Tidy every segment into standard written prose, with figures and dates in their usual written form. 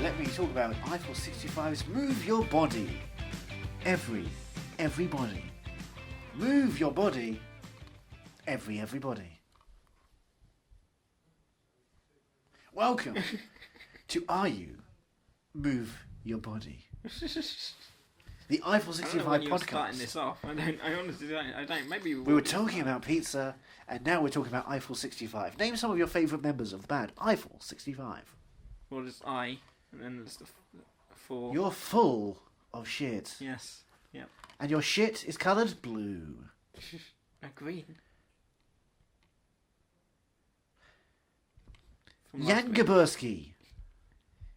Let me talk about Eiffel 65's Move Your Body. Everybody. Move your body. Everybody. Welcome to Are You Move Your Body? The Eiffel 65 podcast. Starting this off. I honestly don't. Maybe we were talking about pizza, and now we're talking about Eiffel 65. Name some of your favourite members of the band. Eiffel 65. Well, just I, and then there's the four. You're full of shit. Yes. Yep. And your shit is coloured blue. No, green. Jan Gabursky.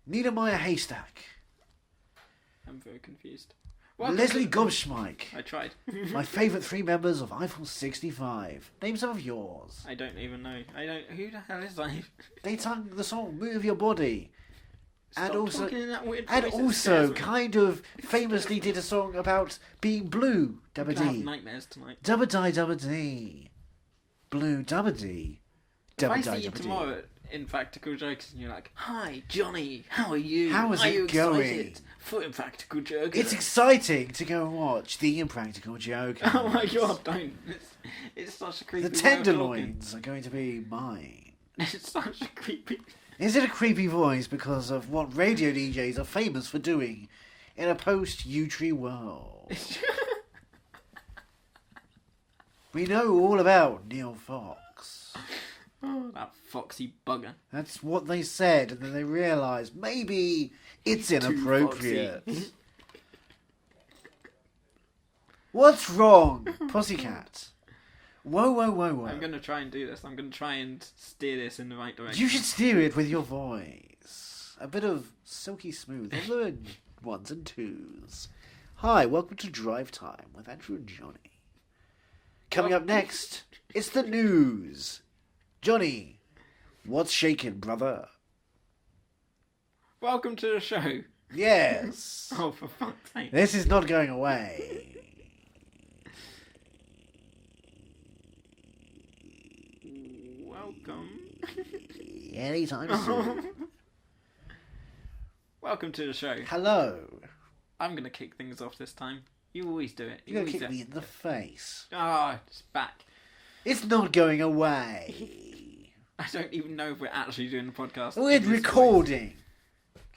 Niedermeyer Haystack. I'm very confused. Leslie Gobschmike. I tried. My favourite three members of Eiffel 65. Name some of yours. I don't even know. Who the hell is I? They sung the song "Move Your Body," Stop talking in that weird and voice, it also scares me. kind of famously did a song about being blue. Dubba I'm gonna have dee, nightmares tonight. dubba die, dubba dee, blue dubba dee, If I dubba die, see you dubba dee. tomorrow in Practical Jokers and you're like, "Hi, Johnny, how are you? How is are it you going?" excited for Impractical Jokers?" It's exciting to go and watch The Impractical Joker. Oh my god, don't! It's such a creepy. The way of talking. tenderloins are going to be mine. It's such a creepy. Is it a creepy voice because of what radio DJs are famous for doing in a post-U-Tree world? We know all about Neil Fox. Oh, that foxy bugger. That's what they said, and then they realised maybe it's inappropriate. What's wrong, Pussycat? Whoa. I'm going to try and do this. I'm going to try and steer this in the right direction. You should steer it with your voice. A bit of silky smooth on the ones and twos. Hi, welcome to Drive Time with Andrew and Johnny. Coming up next, it's the news. Johnny, what's shaking, brother? Welcome to the show. Yes. Oh, for fuck's sake. This is not going away. Welcome. Anytime soon. Welcome to the show. Hello. I'm going to kick things off this time. You always do it. You're going to kick me in the face. Ah, it's back. It's not going away. I don't even know if we're actually doing the podcast. We're recording.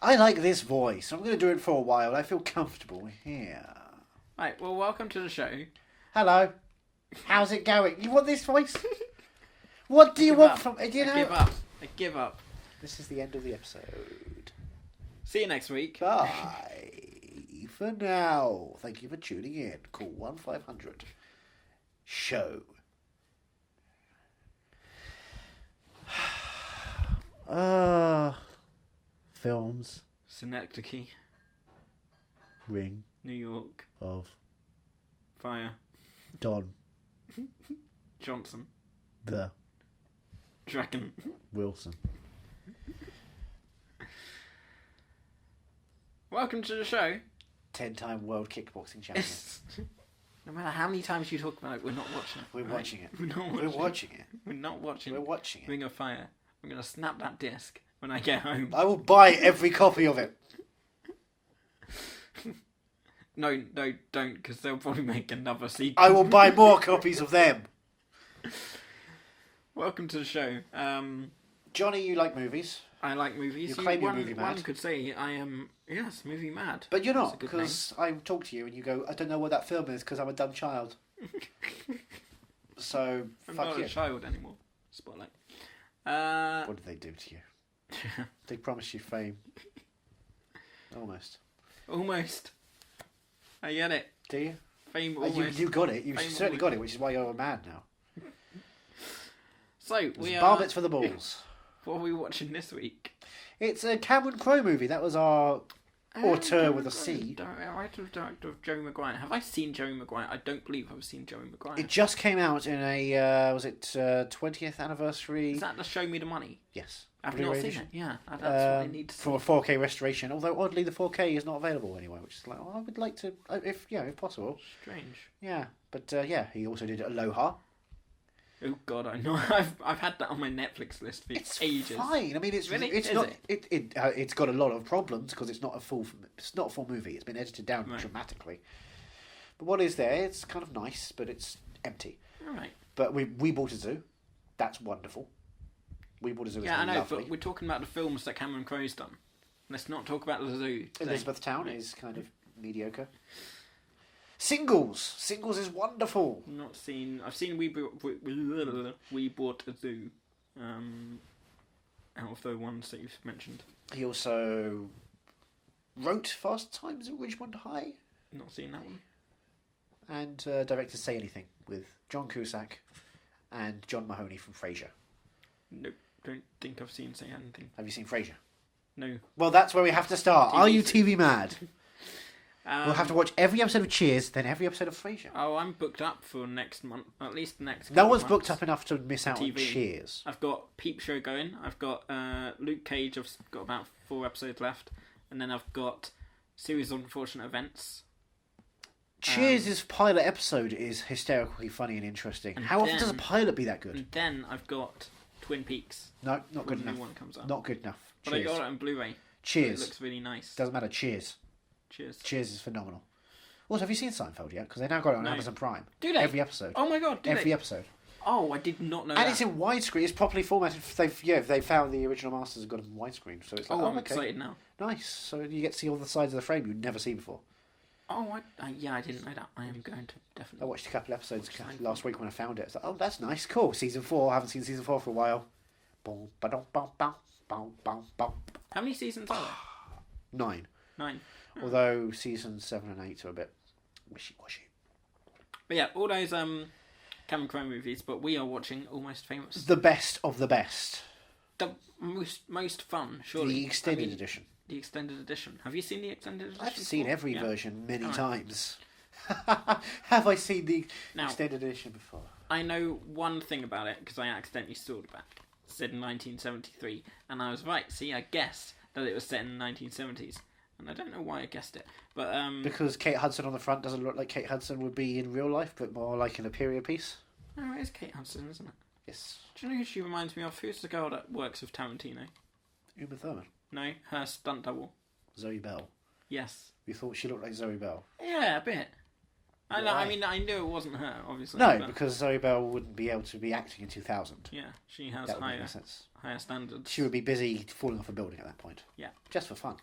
I like this voice. I'm going to do it for a while. I feel comfortable here. Right, well, welcome to the show. Hello. How's it going? You want this voice? What do you want from... You know? I give up. This is the end of the episode. See you next week. Bye. For now. Thank you for tuning in. Call 1-500. Show. Films. Synecdoche. Ring New York. of Fire. Don Johnson. the Dragon. Wilson. Welcome to the show. 10-time world kickboxing champion. No matter how many times you talk about it, we're not watching it. We're right? watching it. We're not watching We're watching it. We're not watching We're watching it. Ring of Fire. I'm going to snap that disc when I get home. I will buy every copy of it. No, don't, because they'll probably make another sequel. I will buy more copies of them. Welcome to the show. Johnny, you like movies. I like movies. You claim you're movie mad. One could say I am, yes, movie mad. But you're That's not, a good because I talk to you and you go, I don't know what that film is because I'm a dumb child. So, I'm fuck not you. a child anymore. Spotlight. What did they do to you? They promised you fame. Almost. Almost. I get it. Do you? Fame You, almost. you got it. You Fame certainly almost. got it, which is why you're a man now. So, we Bar are... bits for the balls. What are we watching this week? It's a Cameron Crowe movie. That was our Auteur with a C. Writer of director of Jerry Maguire. Have I seen Jerry Maguire? I don't believe I've seen Jerry Maguire. It just came out in a, was it 20th anniversary? Is that the Show Me the Money? Yes. I've Blu-ray not seen edition. it. Yeah, that's what I need to see. For a 4K restoration, although oddly the 4K is not available anywhere, which is like, I would like to, if possible. Strange. Yeah, but he also did Aloha. Oh God, I know. I've had that on my Netflix list for ages. Fine. I mean, Really? it's not. It's got a lot of problems because it's not a full movie. It's been edited down dramatically. But what is there? It's kind of nice, but it's empty. All right. But we bought a zoo. That's wonderful. We bought a zoo. Yeah, I know. Lovely. But we're talking about the films that Cameron Crowe's done. Let's not talk about the zoo today. Elizabethtown is kind of mediocre. Singles is wonderful. Not seen. I've seen We Bought a Zoo. Out of the ones that you've mentioned. He also wrote Fast Times at Ridgemont High. Not seen that one. And directed Say Anything with John Cusack and John Mahoney from Frasier. Nope, don't think I've seen Say Anything. Have you seen Frasier? No. Well, that's where we have to start. Are you TV mad? We'll have to watch every episode of Cheers, then every episode of Frasier. Oh, I'm booked up for next month, at least the next. No one's booked up enough to miss out on TV. Cheers. I've got Peep Show going. I've got Luke Cage. I've got about 4 episodes left, and then I've got Series of Unfortunate Events. Cheers' pilot episode is hysterically funny and interesting. How often does a pilot be that good? And then I've got Twin Peaks. No, not good enough. New one comes out. Not good enough. But I got it on Blu-ray. Cheers. It looks really nice. Doesn't matter. Cheers. Cheers. Cheers is phenomenal. Also, have you seen Seinfeld yet? Because they now got it on Amazon Prime. Do they? Every episode. Oh my God! Every episode. Oh, I did not know and that. It's in widescreen. It's properly formatted. They found the original masters and got it in widescreen. So it's like, I'm okay. excited now. Nice. So you get to see all the sides of the frame you'd never see before. Oh, yeah, I didn't know that. I am going to definitely. I watched a couple episodes last week when I found it. It's like, oh, that's nice. Cool. Season 4. I haven't seen season 4 for a while. Boom, ba-dum, bum, bum, bum, bum, bum. How many seasons are there? 9. 9. Although seasons 7 and 8 are a bit wishy-washy. But yeah, all those Cameron Crowe movies, but we are watching Almost Famous. The best of the best. The most fun, surely. The extended edition. The extended edition. Have you seen the extended edition? I've seen every version many Right. times. Have I seen the extended edition before? I know one thing about it because I accidentally saw it back. It said in 1973, and I was right. See, I guessed that it was set in the 1970s, and I don't know why I guessed it. But because Kate Hudson on the front doesn't look like Kate Hudson would be in real life, but more like in a period piece. Oh, it is Kate Hudson, isn't it? Yes. Do you know who she reminds me of? Who's the girl that works with Tarantino? Uma Thurman. No, her stunt double. Zoe Bell. Yes. You thought she looked like Zoe Bell? Yeah, a bit. I Why? mean, I knew it wasn't her, obviously. No, but because Zoe Bell wouldn't be able to be acting in 2000. yeah, she has That would make no sense. higher standards. She would be busy falling off a building at that point. Yeah. Just for fun.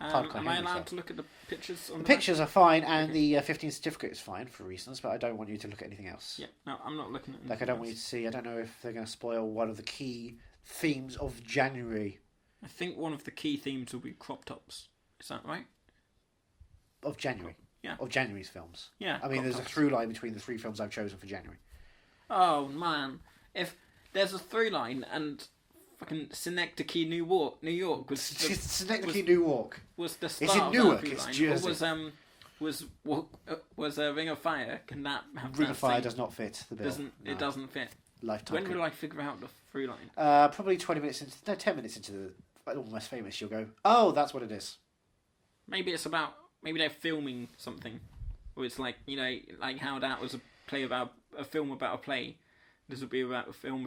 Am I allowed to look at the pictures? On The pictures are fine, and the 15 certificate is fine for reasons, but I don't want you to look at anything else. Yeah, no, I'm not looking at anything Like, I don't want you to see, I don't know if they're going to spoil one of the key themes of January. I think one of the key themes will be crop tops. Is that right? Of January. Yeah. Of January's films. Yeah. I mean, crop there's a tops. through line between the 3 films I've chosen for January. Oh, man. If there's a through line and fucking Synecdoche, New York was the, Synecdoche, Newark. was the start It's in of Newark, that it's through line. Jersey. Was Ring of Fire? Can that have Ring that of Fire same- does not fit the bill. It doesn't fit. Lifetime. When will I figure out the through line? Probably 20 minutes into... No, 10 minutes into the Almost Famous, you'll go, oh, that's what it is. Maybe it's about. Maybe they're filming something, or it's like like how that was a film about a play. This would be about a film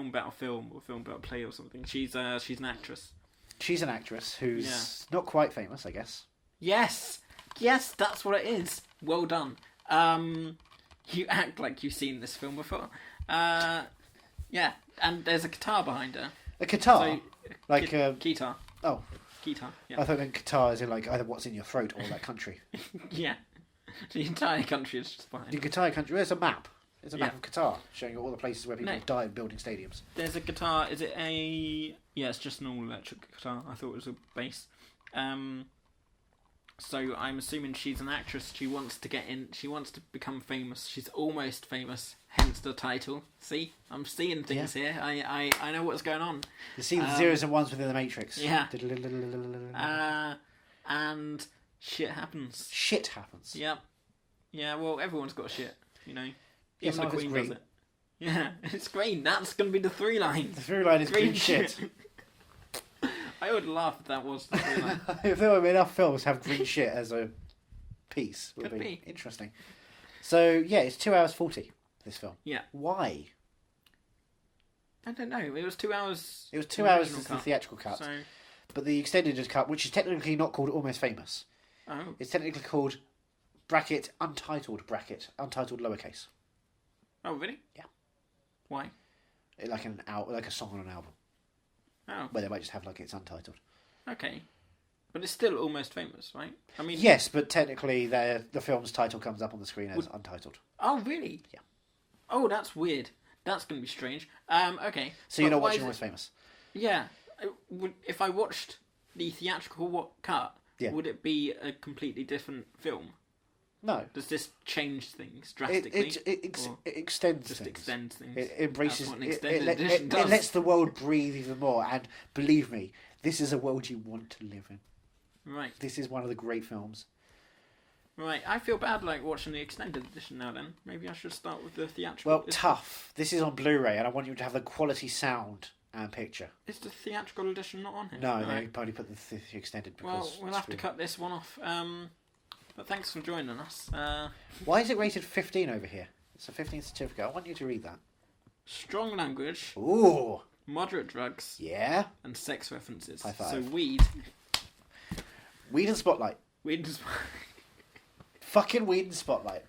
about a film, or a film about a play or something. She's an actress. She's an actress who's not quite famous, I guess. Yes, that's what it is. Well done. You act like you've seen this film before. Yeah, and there's a guitar behind her. A guitar? So, like guitar. Oh. Guitar, yeah. I thought then guitar is in like either what's in your throat or that country. Yeah. The entire country is just behind. The guitar country, there's a map. It's a map Yeah. of Qatar showing you all the places where people No. have died building stadiums. There's a guitar. Is it a... Yeah, it's just an all-electric guitar. I thought it was a bass. So I'm assuming she's an actress. She wants to get in. She wants to become famous. She's almost famous, hence the title. See? I'm seeing things here. I know what's going on. You see the zeros and ones within the Matrix. Yeah. and shit happens. Shit happens. Yep. Yeah, well, everyone's got shit, you know. Yeah, Even the Queen does it. Yeah, it's green. That's going to be the through line. The through line is green shit. I would laugh if that was the through line. If there were enough films have green shit as a piece, would Could be be. interesting. So, yeah, it's 2 hours 40, this film. Yeah. Why? I don't know. It was 2 hours. It was 2 hours as the theatrical cut. So, But the extended cut, which is technically not called Almost Famous, oh, it's technically called Untitled lowercase. oh, really? Yeah. Why? Like a song on an album, Oh, where they might just have like it's untitled. okay. But it's still Almost Famous, right? I mean, Yes, but technically the film's title comes up on the screen as Untitled. Oh, really? Yeah. Oh, that's weird. That's going to be strange. Okay. So you're But not why watching is Almost Famous? Yeah. If I watched the theatrical cut, Yeah. would it be a completely different film? No. Does this change things drastically? It Or extends just things. extends things. It embraces. That's what an It, extended it, edition it, does. it lets the world breathe even more. And believe me, this is a world you want to live in. Right. This is one of the great films. Right. I feel bad like watching the extended edition now. Then maybe I should start with the theatrical. Well, tough. This is on Blu-ray, and I want you to have the quality sound and picture. Is the theatrical edition not on here? No, Right. they probably put the extended because. Well, we'll have to it's cut this one off. But thanks for joining us. Why is it rated 15 over here? It's a 15 certificate. I want you to read that. Strong language, Ooh, moderate drugs, yeah. and sex references. High five. So weed. Weed and Spotlight. Weed and, Fucking Weed and Spotlight.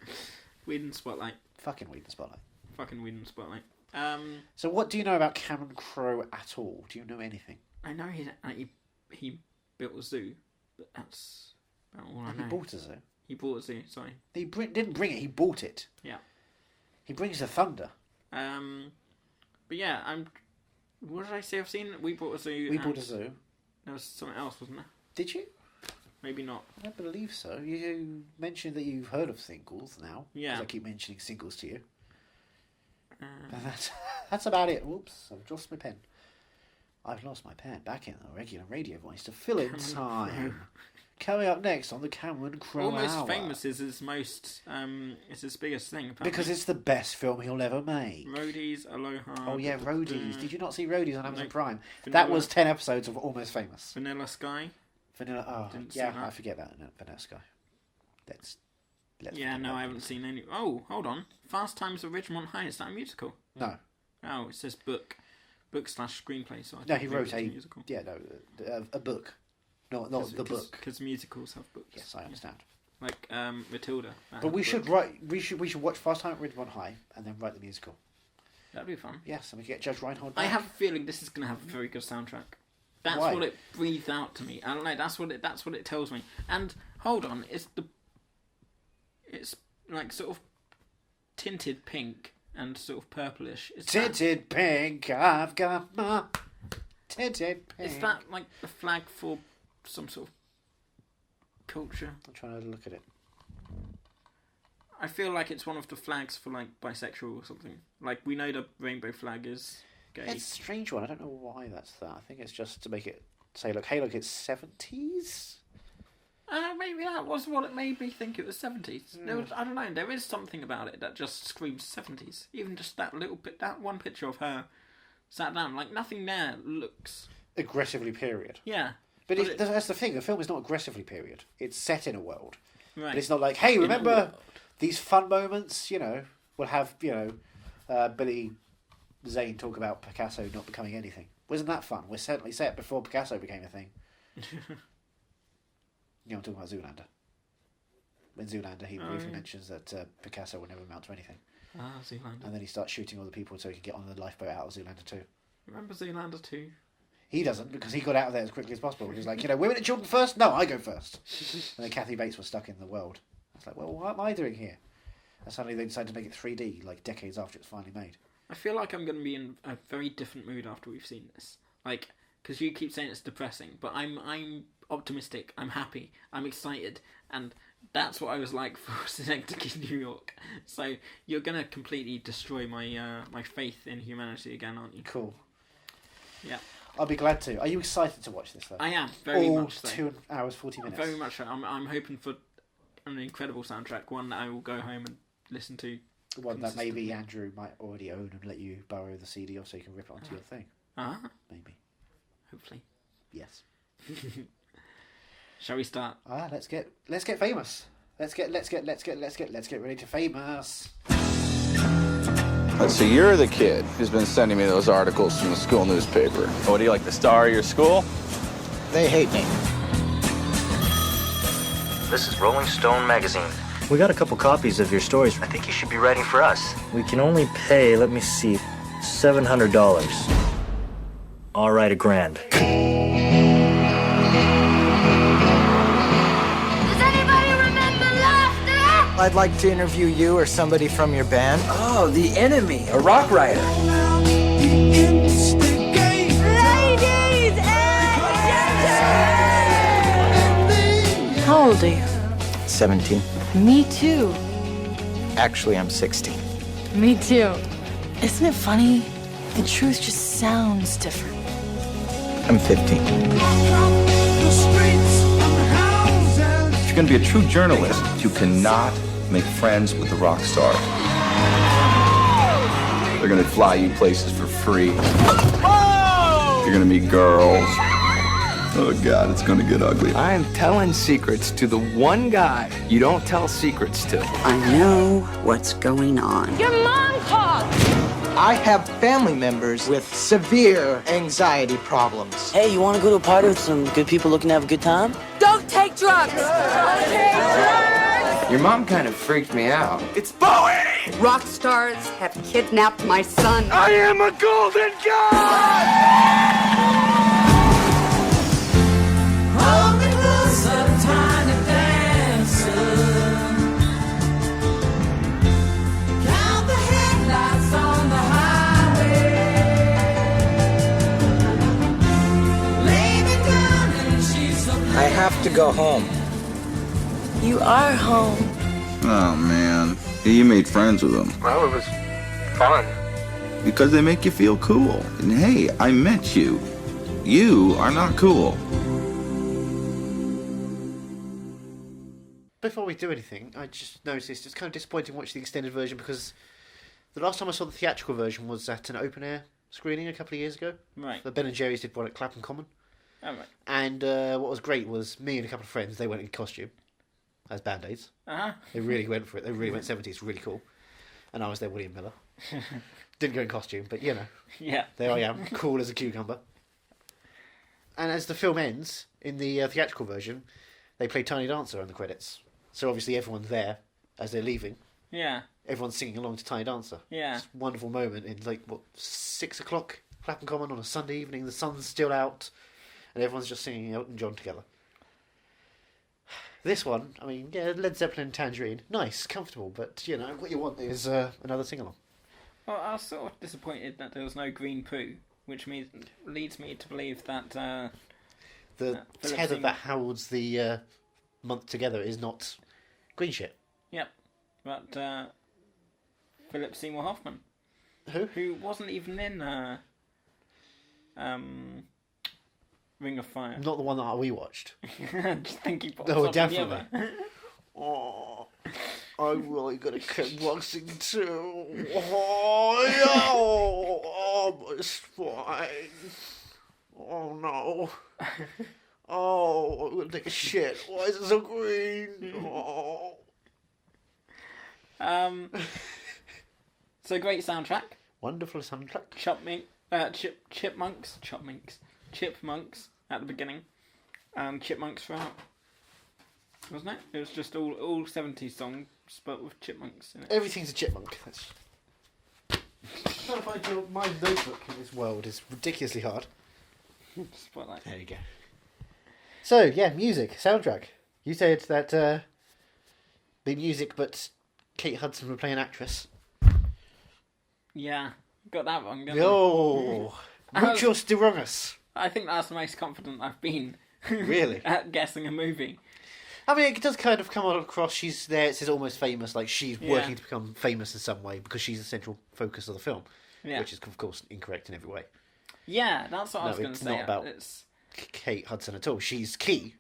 weed and Spotlight. Fucking Weed and Spotlight. Fucking Weed and Spotlight. So what do you know about Cameron Crowe at all? Do you know anything? I know he built a zoo, but that's about all I know. He bought a zoo. He bought a zoo, sorry. He didn't bring it, he bought it. Yeah. He brings the thunder. But yeah, what did I say I've seen? We bought a zoo. We bought a zoo. There was something else, wasn't there? Did you? Maybe not. I don't believe so. You mentioned that you've heard of singles now. Yeah. Because I keep mentioning singles to you. But that's about it. Whoops, I've lost my pen. I've lost my pen. Back in the regular radio voice to fill in time. Coming up next on the Cameron Crowe Almost Hour. Famous is his most, it's his biggest thing. Apparently. Because it's the best film he'll ever make. Roadies, Aloha. Oh yeah, Roadies. Did you not see Roadies on Amazon Nope. Prime? Vanilla. That was 10 episodes of Almost Famous. Vanilla Sky. Vanilla. Oh, Didn't see yeah, that. I forget that. No, Vanilla Sky. Let's Yeah, forget no, that. I haven't seen any. Oh, hold on. Fast Times at Ridgemont High. Is that a musical? No. Oh, it says book/screenplay. So I No, think he maybe wrote it's a musical. yeah, no, a book, not the book. Because musicals have books. Yes, I understand. Like Matilda. that But had we a should book. write. We should watch Fast Time at Ridgemont High and then write the musical. That'd be fun. Yes, and we can get Judge Reinhold I back. have a feeling this is going to have a very good soundtrack. That's Why? what it breathed out to me. I don't know. That's what it tells me. And hold on, it's like sort of tinted pink and sort of purplish. Tinted pink, I've got my tinted pink. Is that like the flag for some sort of culture? I'm trying to look at it. I feel like it's one of the flags for like bisexual or something. Like we know the rainbow flag is gay. It's a strange one. I don't know why that's that. I think it's just to make it say, look, hey, look, it's 70s. Maybe that was what it made me think it was 70s. There was, I don't know. There is something about it that just screams 70s. Even just that little bit, that one picture of her sat down, like nothing there looks. Aggressively period. Yeah. But that's the thing. The film is not aggressively period. It's set in a world. Right. But it's not like, hey, remember these fun moments? You know, we'll have Billy Zane talk about Picasso not becoming anything. Wasn't that fun? We're certainly set before Picasso became a thing. I'm talking about Zoolander. In Zoolander, he briefly mentions that Picasso will never amount to anything. Ah, Zoolander. And then he starts shooting all the people so he can get on the lifeboat out of Zoolander 2. Remember Zoolander 2? He doesn't, because he got out of there as quickly as possible. He's like, women and children first? No, I go first. And then Kathy Bates was stuck in the world. I was like, well, what am I doing here? And suddenly they decided to make it 3D, like decades after it's finally made. I feel like I'm going to be in a very different mood after we've seen this. Like, because you keep saying it's depressing, but I'm optimistic, I'm happy, I'm excited, and that's what I was like for Synecdoche in New York. So you're going to completely destroy my my faith in humanity again, aren't you? Cool. Yeah. I'll be glad to. Are you excited to watch this, though? I am, very much so. 2 hours, 40 minutes. Very much so. I'm hoping for an incredible soundtrack, one that I will go home and listen to. One that maybe Andrew might already own and let you borrow the CD off so you can rip it onto your thing. Maybe. Hopefully. Yes. Shall we start? Let's get famous. Let's get ready to famous. Let's see, you're the kid who's been sending me those articles from the school newspaper. What, do you like the star of your school? They hate me. This is Rolling Stone magazine. We got a couple copies of your stories. I think you should be writing for us. We can only pay, let me see, $700. I'll write $1,000. Does anybody remember laughter? I'd like to interview you or somebody from your band. Oh, The Enemy, a rock writer. Ladies and gentlemen! How old are you? 17. Me too. Actually, I'm 16. Me too. Isn't it funny? The truth just sounds different. I'm 15. If you're going to be a true journalist, you cannot make friends with the rock star. They're going to fly you places for free. You're going to meet girls. Oh, God, it's going to get ugly. I am telling secrets to the one guy you don't tell secrets to. I know what's going on. Your mom called! I have family members with severe anxiety problems. Hey, you want to go to a party with some good people looking to have a good time? Don't take drugs! Don't take drugs! Your mom kind of freaked me out. It's Bowie! Rock stars have kidnapped my son. I am a golden god! I have to go home. You are home. Oh, man. You made friends with them. Well, it was fun. Because they make you feel cool. And hey, I met you. You are not cool. Before we do anything, I just noticed it's kind of disappointing watching the extended version because the last time I saw the theatrical version was at an open air screening a couple of years ago. Right. The Ben & Jerry's did one at Clapham Common. Oh, right. And what was great was me and a couple of friends, they went in costume as Band-Aids. They really went for it. They really went 70s, really cool. And I was there, William Miller. Didn't go in costume, but you know. Yeah. There I am, cool as a cucumber. And as the film ends, in the theatrical version, they play Tiny Dancer on the credits. So obviously everyone's there as they're leaving. Yeah. Everyone's singing along to Tiny Dancer. Yeah. It's a wonderful moment in 6 o'clock, Clapham Common on a Sunday evening. The sun's still out. And everyone's just singing Elton John together. This one, I mean, yeah, Led Zeppelin, Tangerine, nice, comfortable, but, you know, what you want is another sing-along. Well, I was sort of disappointed that there was no green poo, which leads me to believe that The tether that holds the month together is not green shit. Yep, but Philip Seymour Hoffman, Who wasn't even in Ring of Fire. Not the one that we watched. Just think he pops No, up in the definitely. other. Oh, I'm really gonna kickboxing too. Oh, my spine. Oh no. Oh, I'm gonna take a shit. Why is it so green? Oh. So great soundtrack. Wonderful soundtrack. Chipmunks at the beginning, and chipmunks throughout. Wasn't it? It was just all 70s songs, but with chipmunks in it. Everything's a chipmunk. That's. Trying to find my notebook in this world is ridiculously hard. Spotlight. There you go. So yeah, music soundtrack. You said that the music, but Kate Hudson would play an actress. Yeah, got that wrong. Didn't Yo, I? muchos de wrongus. I think that's the most confident I've been. Really? At guessing a movie. I mean, it does kind of come across. She's there. It says almost famous, like she's working to become famous in some way because she's the central focus of the film, Yeah. which is of course incorrect in every way. Yeah, that's what I was No, going to it's say. not about It's Kate Hudson at all. She's key,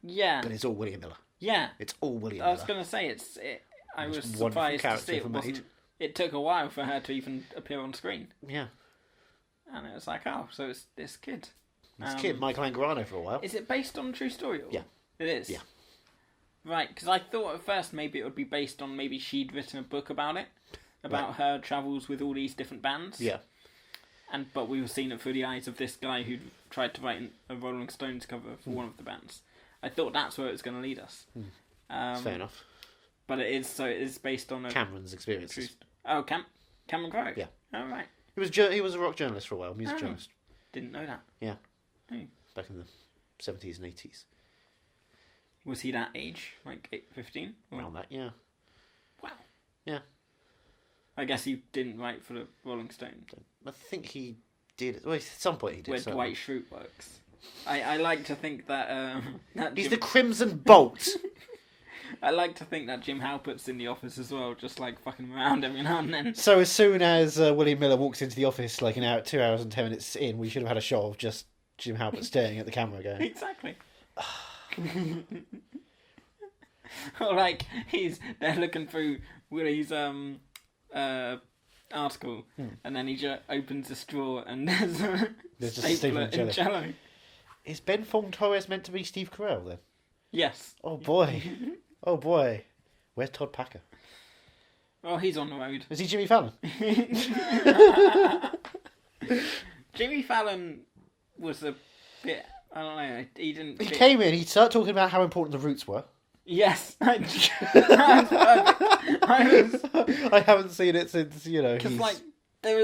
yeah, but it's all William Miller. yeah. It's all William I was Miller. going to say I was It's wonderful surprised to character see it for Maid. wasn't. It took a while for her to even appear on screen, Yeah. and it was like, oh, so it's this kid. This kid, Michael Angarano, for a while. Is it based on a true story? Or? Yeah. It is? Yeah. Right, because I thought at first maybe it would be based on maybe she'd written a book about it, about her travels with all these different bands. Yeah. But we were seeing it through the eyes of this guy who tried to write a Rolling Stones cover for one of the bands. I thought that's where it was going to lead us. Fair enough. But it is based on a Cameron's experiences. Cameron Crowe? Yeah. Oh, right. He was a rock journalist for a while, music Oh. journalist. Didn't know that. Yeah. Oh. Back in the 70s and 80s. Was he that age? Like 15? Around that, yeah. Wow. Yeah. I guess he didn't write for the Rolling Stones. I think he did. Well, at some point he did. Where certainly. Dwight Schrute works. I like to think that... that He's Jim, the Crimson Bolt. I like to think that Jim Halpert's in the office as well, just like fucking around every now and then. So as soon as William Miller walks into the office, like 2 hours and 10 minutes in, we should have had a shot of just Jim Halpert staring at the camera going... Exactly. Or like they're looking through Willie's article, and then he just opens a straw and there's a stapler in jello. Is Ben Fong Torres meant to be Steve Carell then? Yes. Oh boy. Oh boy. Where's Todd Packer? Well, he's on the road. Is he Jimmy Fallon? Jimmy Fallon was a bit... I don't know. He didn't... He came in, he started talking about how important the Roots were. Yes. I haven't seen it since, Because, like, there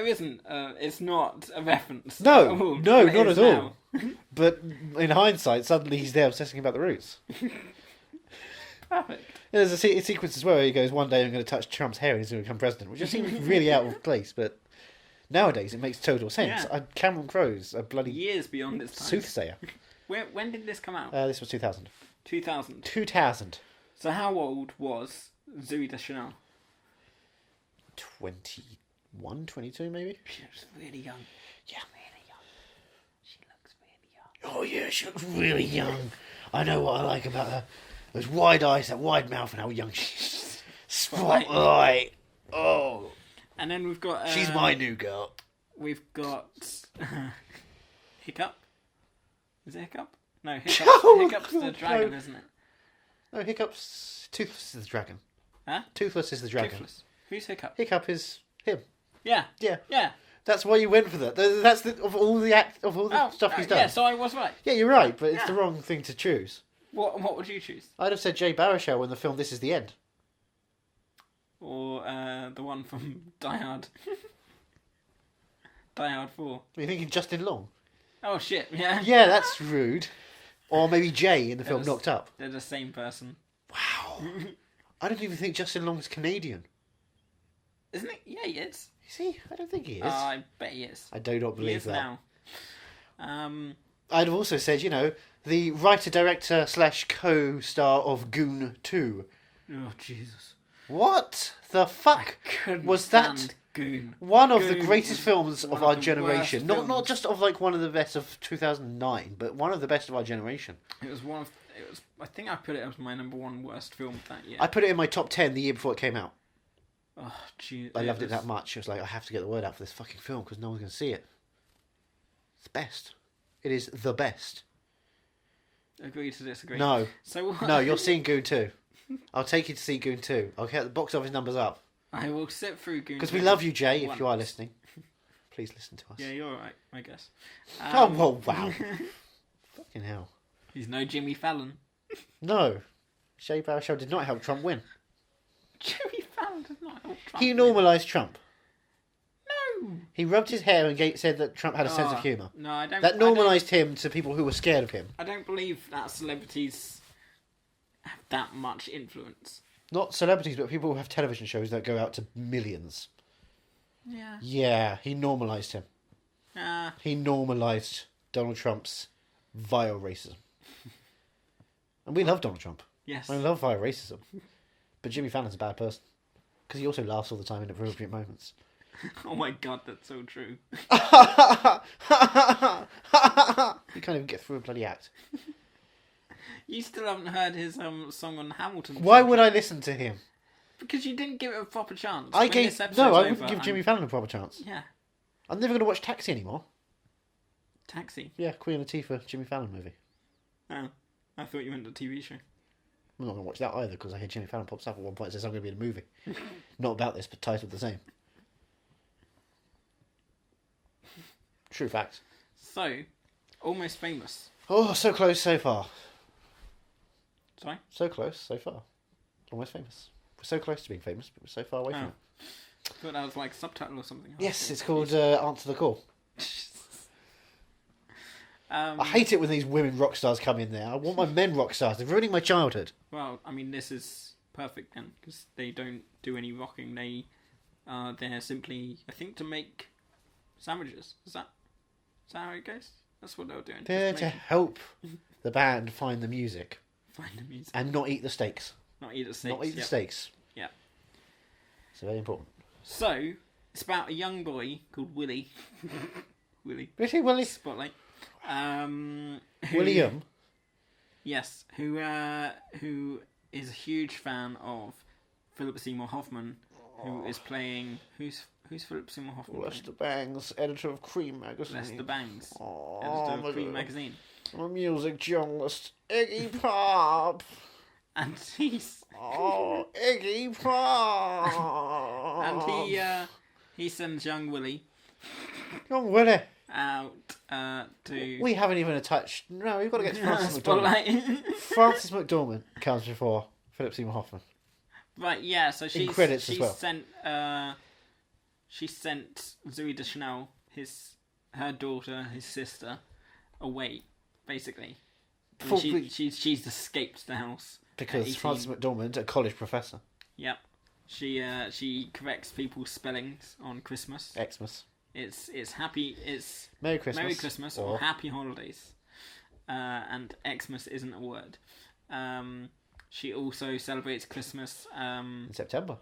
isn't... it's not a reference. No, at all, no, but it not is at all. now. But in hindsight, suddenly he's there obsessing about the Roots. Perfect. There's a sequence as well where he goes, one day I'm going to touch Trump's hair and he's going to become president, which just seems really out of place, but nowadays it makes total sense. Yeah. Cameron Crowe's a bloody years beyond its time. soothsayer. When did this come out? This was 2000. 2000. 2000. So how old was Zooey Deschanel? 21, 22 maybe? She was really young. Yeah. Really young. She looks really young. Oh yeah, she looks really young. I know what I like about her. Those wide eyes, that wide mouth, and how young she is. Spotlight. Oh. And then we've got... she's my new girl. We've got... Hiccup? Is it Hiccup? No, Hiccup's, Oh, Hiccup's the God, dragon, no. isn't it? No, Hiccup's... Toothless is the dragon. Huh? Toothless is the dragon. Toothless. Who's Hiccup? Hiccup is him. Yeah. Yeah. Yeah. That's why you went for that. That's of all the stuff he's done. Yeah, so I was right. Yeah, you're right, but it's the wrong thing to choose. What would you choose? I'd have said Jay Baruchel in the film This Is the End. Or the one from Die Hard. Die Hard 4. Are you thinking Justin Long? Oh shit, yeah. Yeah, that's rude. Or maybe Jay in the film Knocked Up. They're the same person. Wow. I don't even think Justin Long's Canadian. Isn't it? Yeah, he is. Is he? I don't think he is. I bet he is. I do not He believe is that. now. I'd have also said, the writer-director / co-star of Goon 2. Oh, Jesus. What the fuck was that? Goon. One of Goon the greatest was films one of of our the generation. worst Not films. just of like one of the best of 2009, but one of the best of our generation. It was one of. It was. I think I put it as my number one worst film of that year. I put it in my top 10 the year before it came out. Oh, gee, I loved it that much. I was like, I have to get the word out for this fucking film because no one's going to see it. It's the best. It is the best. Agree to disagree. No. So what? No, you're seeing Goon 2. I'll take you to see Goon 2. I'll get the box office numbers up. I will sit through Goon. Because we love you, Jay, if you are once. listening. Please listen to us. Yeah, you're alright, I guess. Oh, well, wow. Fucking hell. He's no Jimmy Fallon. No. Jay Baruchel did not help Trump win. Jimmy Fallon does not help Trump. He normalised Trump. No. He rubbed his hair and said that Trump had a sense of humour. No, I don't. That normalised him to people who were scared of him. I don't believe that celebrities have that much influence. Not celebrities, but people who have television shows that go out to millions. Yeah. Yeah, he normalised him. Ah. He normalised Donald Trump's vile racism. And we love Donald Trump. Yes. I love vile racism. But Jimmy Fallon's a bad person. Because he also laughs all the time in appropriate moments. Oh my god, that's so true. You can't even get through a bloody act. You still haven't heard his song on Hamilton. Why would I listen to him? Because you didn't give it a proper chance. I wouldn't give Jimmy Fallon a proper chance. Yeah. I'm never going to watch Taxi anymore. Taxi? Yeah, Queen Latifah, Jimmy Fallon movie. Oh, I thought you meant the TV show. I'm not going to watch that either because I hear Jimmy Fallon pops up at one point and says I'm going to be in a movie. Not about this, but titled the same. True fact. So, Almost Famous. Oh, so close so far. Sorry? So close so far. Almost Famous. We're so close to being famous, but we're so far away from it. I thought that was like a subtitle or something. Yes, it's called Answer the Call. I hate it when these women rock stars come in there. I want my men rock stars. They're ruining my childhood. Well, I mean, this is perfect then, because they don't do any rocking. They're simply, I think, to make sandwiches. Is that how it goes? That's what they were doing. They're to help the band find the music. Find the music. And not eat the steaks. Not eat the steaks. Not eat the steaks. Yeah. It's very important. So, it's about a young boy called Willie. Willie. Really, Willie? Spotlight. William? Yes, who is a huge fan of Philip Seymour Hoffman, who is playing... Who's Philip Seymour Hoffman? Lester Bangs, editor of Cream magazine. Lester Bangs, editor of Cream magazine. I'm a music journalist. Iggy Pop! And he's... Oh, Iggy Pop! And he sends young Willie... Young Willie! Out to... We haven't even touched... No, we've got to get to Francis McDormand. Francis McDormand comes before Philip Seymour Hoffman. Right, yeah, so she sent Zooey Deschanel, her daughter, his sister, away, basically. I mean, she's escaped the house. Because Francis McDormand, a college professor. Yep. She corrects people's spellings on Christmas. Xmas. It's Merry Christmas or Happy Holidays. And Xmas isn't a word. She also celebrates Christmas in September.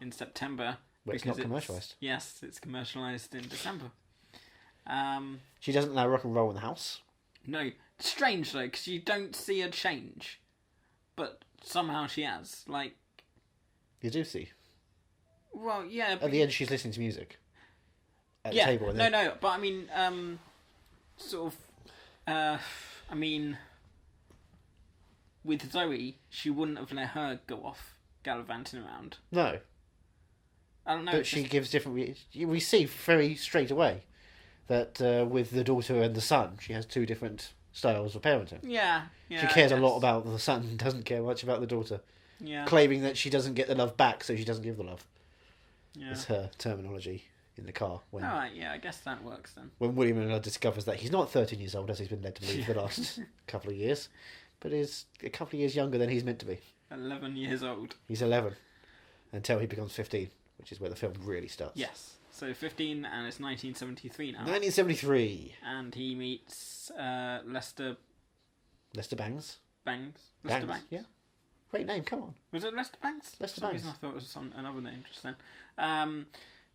But it's not commercialised. Yes, it's commercialised in December. She doesn't allow rock and roll in the house. No. Strange, though, because you don't see her change. But somehow she has. Like... You do see. Well, yeah. At the end, she's listening to music. At the table. No, but I mean, I mean... With Zoe, she wouldn't have let her go off gallivanting around. No. I don't know. But she gives different... We see very straight away that with the daughter and the son, she has two different styles of parenting. Yeah. She cares a lot about the son, doesn't care much about the daughter. Yeah. Claiming that she doesn't get the love back, so she doesn't give the love. Yeah. It's her terminology in the car. Alright, yeah, I guess that works then. When William discovers that he's not 13 years old, as he's been led to believe for the last couple of years, but is a couple of years younger than he's meant to be. 11 years old. He's 11 until he becomes 15, which is where the film really starts. Yes. So 15, and it's 1973 now. 1973. And he meets Lester... Lester Bangs. Lester Bangs? Yeah. Great name, come on. Was it Lester Bangs? Lester For some Bangs. reason I thought it was another name just then.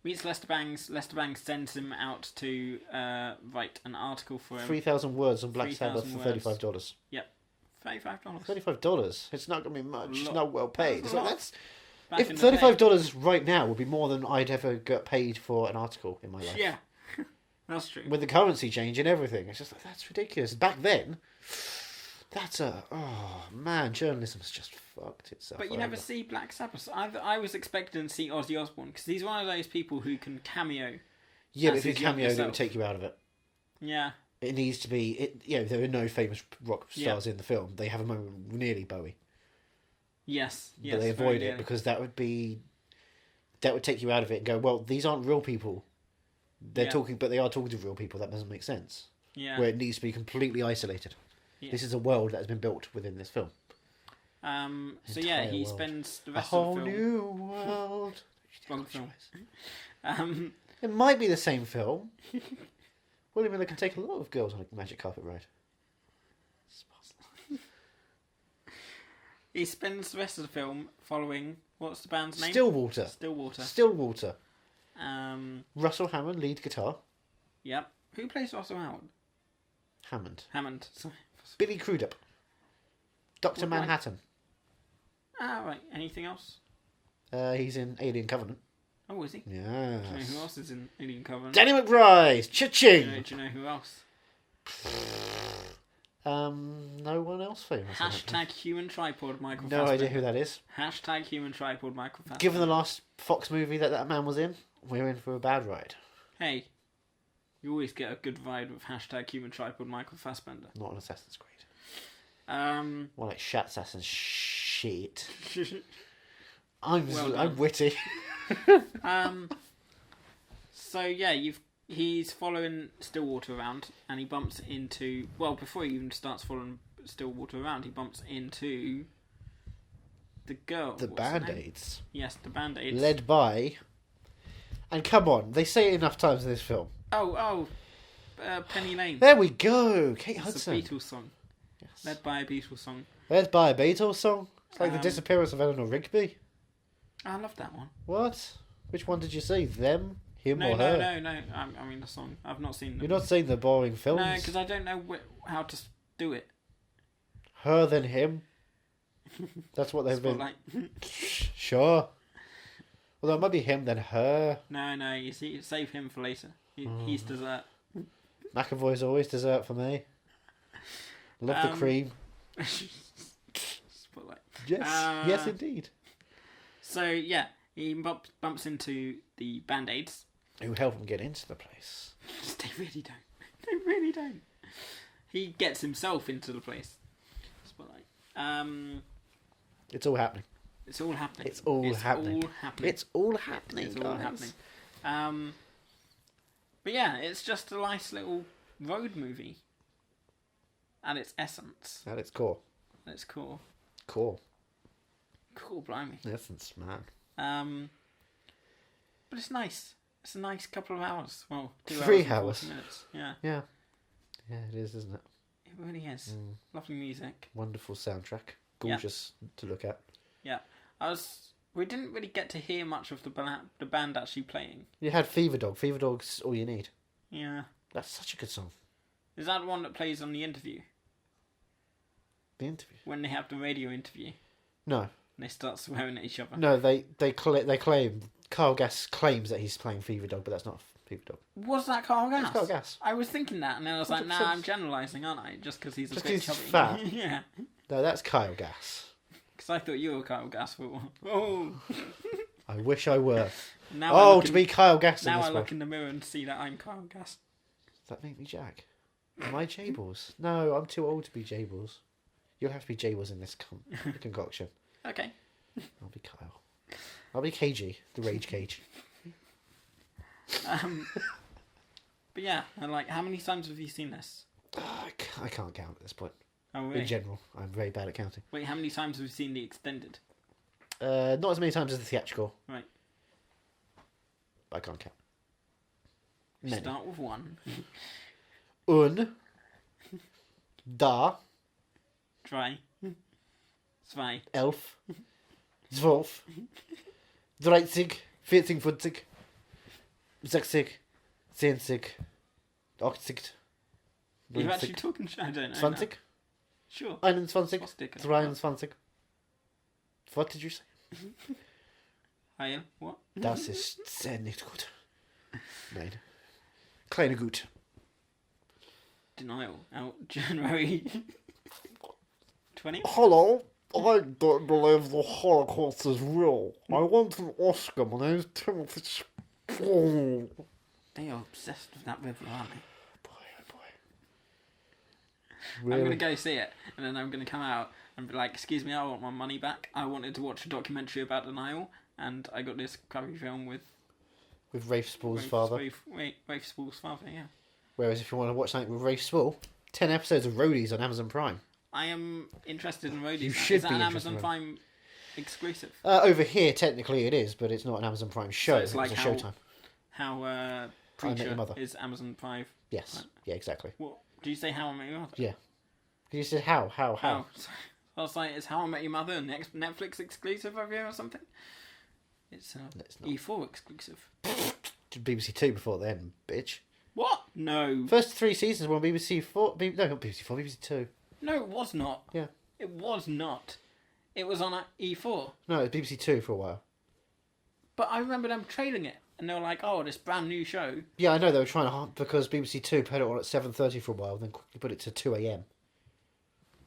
Meets Lester Bangs. Lester Bangs sends him out to write an article for him. 3,000 words on Black Sabbath for words. $35. Yep. $35. $35. It's not going to be much. It's not well paid. Back if in the day. $35 right now would be more than I'd ever get paid for an article in my life. Yeah. That's true. With the currency change and everything. It's just like, that's ridiculous. Back then, oh man, journalism's just fucked itself. But you never see Black Sabbath. I was expecting to see Ozzy Osbourne, because he's one of those people who can cameo. Yeah, but if you cameo, it would take you out of it. Yeah. It needs to be... there are no famous rock stars in the film. They have a moment nearly Bowie. Yes. But they avoid it because that would take you out of it and go, well, these aren't real people. They're talking, but they are talking to real people. That doesn't make sense. Yeah. Where it needs to be completely isolated. Yeah. This is a world that has been built within this film. So yeah, he spends the rest of the film... A whole new world. Wrong film. It might be the same film. William Miller can take a lot of girls on a magic carpet ride. He spends the rest of the film following... What's the band's name? Stillwater. Russell Hammond, lead guitar. Yep. Who plays Russell Howard? Hammond. Hammond. Sorry. Billy Crudup. Dr. Manhattan. Ah, right. Anything else? He's in Alien Covenant. Oh, is he? Yes. Do you know who else is in Alien Covenant? Danny McBride! Cha-ching! Do you know who else? No one else famous. Hashtag human tripod Michael No Fassbender. idea who that is. Hashtag human tripod Michael Fassbender. Given the last Fox movie that man was in, we're in for a bad ride. Hey, you always get a good vibe with hashtag human tripod Michael Fassbender. Not an Assassin's Creed. Well, like Shat Assassin's shit. I'm done. witty. So yeah, he's following Stillwater around, and he bumps into... Well, before he even starts following Stillwater around, he bumps into the girl. The Band-Aids. Yes, the Band-Aids. Led by... And come on, they say it enough times in this film. Penny Lane. There we go, Kate It's Hudson. a Beatles song. Yes. Led by a Beatles song. Led by a Beatles song. It's like the disappearance of Eleanor Rigby. I love that one. What? Which one did you see? Them? Him No, or her? no. I mean the song. I've not seen them. You're not seeing the boring films? No, because I don't know how to do it. Her then him? That's what they've been... Spotlight. Sure. Although it might be him then her. No, you see, save him for later. He's dessert. McAvoy's always dessert for me. Love the cream. Spotlight. Yes, yes indeed. So yeah, he bumps into the Band-Aids. Who help him get into the place. They really don't. They really don't. He gets himself into the place. Spotlight. It's all happening. It's all happening. It's all happening. It's all happening. It's all happening, It's all happening. But yeah, it's just a nice little road movie. At its essence. At its core. At its core. Core. Cool, blimey. Essence, man. But it's nice. It's a nice couple of hours. Well, 2 3 hours. hours. 40 minutes. Yeah. Yeah. Yeah, it is, isn't it? It really is. Lovely music. Wonderful soundtrack. Gorgeous to look at. Yeah. We didn't really get to hear much of the band actually playing. You had Fever Dog. Fever Dog's all you need. Yeah. That's such a good song. Is that the one that plays on the interview? The interview? When they have the radio interview? No. And they start swearing at each other? No, they claim... Carl Gass claims that he's playing Fever Dog, but that's not Fever Dog. Was that Carl Gass? It's Carl Gass. I was thinking that, and then I was like, 100%. nah, I'm generalising, aren't I? Just because he's a bit he's chubby. fat. Yeah. No, that's Kyle Gass. Because I thought you were Kyle Gass for one. Oh! I wish I were. Now to be Kyle Gass in Now this I one. look in the mirror and see that I'm Kyle Gass. Does that make me Jack? Am I Jables? No, I'm too old to be Jables. You'll have to be Jables in this concoction. Okay. I'll be Kyle. I'll be KG, the Rage Cage. But yeah, and like, how many times have you seen this? I can't count at this point. Oh, really? In general, I'm very bad at counting. Wait, how many times have you seen the extended? Not as many times as the theatrical. Right. But I can't count. Many. Start with 1. Da. 3. 2. 11. 12. 13. 14. 15. 16. 17. 18. You're actually talking... I don't know. 20. Now. Sure. 21. Swastika. 23. What did you say? What? Das ist sehr nicht gut. Nein. Kleine gut. Denial. Out January 20. Hello. I don't believe the Holocaust is real. I want an Oscar. My name is Timothy Spall. They are obsessed with that river, aren't they? Boy, oh boy. Really? I'm going to go see it, and then I'm going to come out and be like, excuse me, I want my money back. I wanted to watch a documentary about denial, and I got this crappy film with Rafe Spall's father. Rafe Spall's father, yeah. Whereas if you want to watch something with Rafe Spall, 10 episodes of Roadies on Amazon Prime. I am interested in Roadies. You should Is that be an interested Amazon in Prime exclusive? Over here, technically it is, but it's not an Amazon Prime show. So it's like a Showtime. How Preacher is Amazon Prime. Yes. Right. Yeah, exactly. What? Did you say How I Met Your Mother? Yeah. You said how? Oh, sorry. I was like, is How I Met Your Mother a Netflix exclusive over here or something? It's It's not. E4 exclusive. BBC Two before then, bitch. What? No. First 3 seasons were on BBC Four. No, not BBC Four. BBC Two. No, it was not. Yeah. It was not. It was on E4. No, it was BBC Two for a while. But I remember them trailing it, and they were like, "Oh, this brand new show." Yeah, I know they were trying to because BBC Two put it on at 7:30 for a while, then quickly put it to 2 a.m.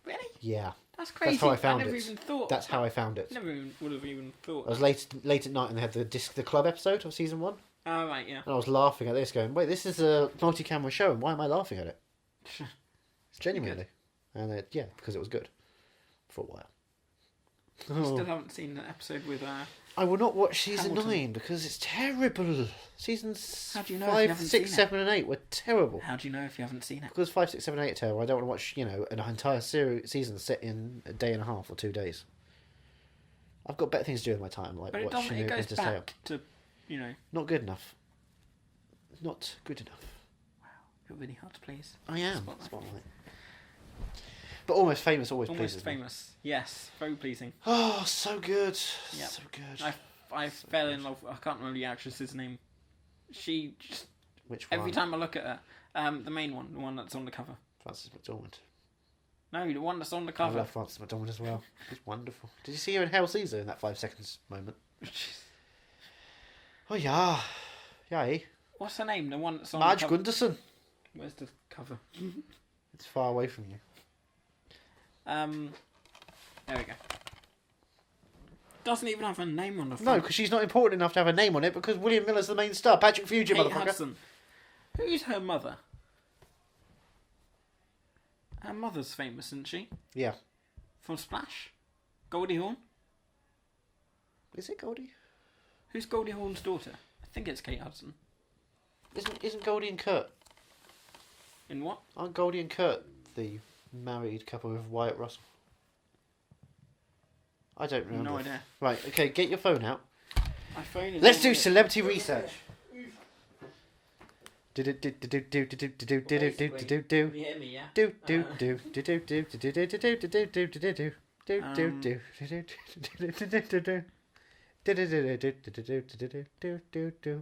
Really? Yeah. That's crazy. That's how I found never it. even thought. That's how I found it. Never even would have even thought. I was late at night and they had the club episode of season 1, Oh right, yeah. and I was laughing at this, going, "Wait, this is a multi-camera show, and why am I laughing at it?" Genuinely, and yeah, because it was good for a while. Still haven't seen the episode with. I will not watch season Hamilton. 9 because it's terrible. Seasons How do you know if you 5, haven't 6, seen 7, and 8 were terrible. How do you know if you haven't seen it? Because 5, 6, 7, 8 are terrible. I don't want to watch, an entire season set in a day and a half or 2 days. I've got better things to do with my time, like But it watching doesn't. It goes Winter's Tale. back to, Not good enough. Not good enough. You're really hard to please. I am. Spotlight. Spotlight. But Almost Famous always Almost pleases me. Famous. Yes, very pleasing. Oh, so good. Yep. So good. I fell in love. I can't remember the actress's name. She just Which one? every time I look at her, the main one, the one that's on the cover. Frances McDormand. No, the one that's on the I cover. love Frances McDormand as well. She's wonderful. Did you see her in Hail Caesar in that 5 seconds moment? Oh, yeah. Yeah. What's her name? The one that's on Marge the cover. Gunderson. Where's the cover? It's far away from you. There we go. Doesn't even have a name on the No, front. because she's not important enough to have a name on it because William Miller's the main star. Patrick Fuge, Kate motherfucker. Hudson. Who's her mother? Her mother's famous, isn't she? Yeah. From Splash? Goldie Hawn? Is it Goldie? Who's Goldie Hawn's daughter? I think it's Kate Hudson. Isn't Goldie and Kurt? In what? Aren't Goldie and Kurt the married couple with Wyatt Russell? I don't remember. No idea. Right, okay, get your phone out. My phone is Let's on do it. celebrity research. Do Can you hear me, yeah?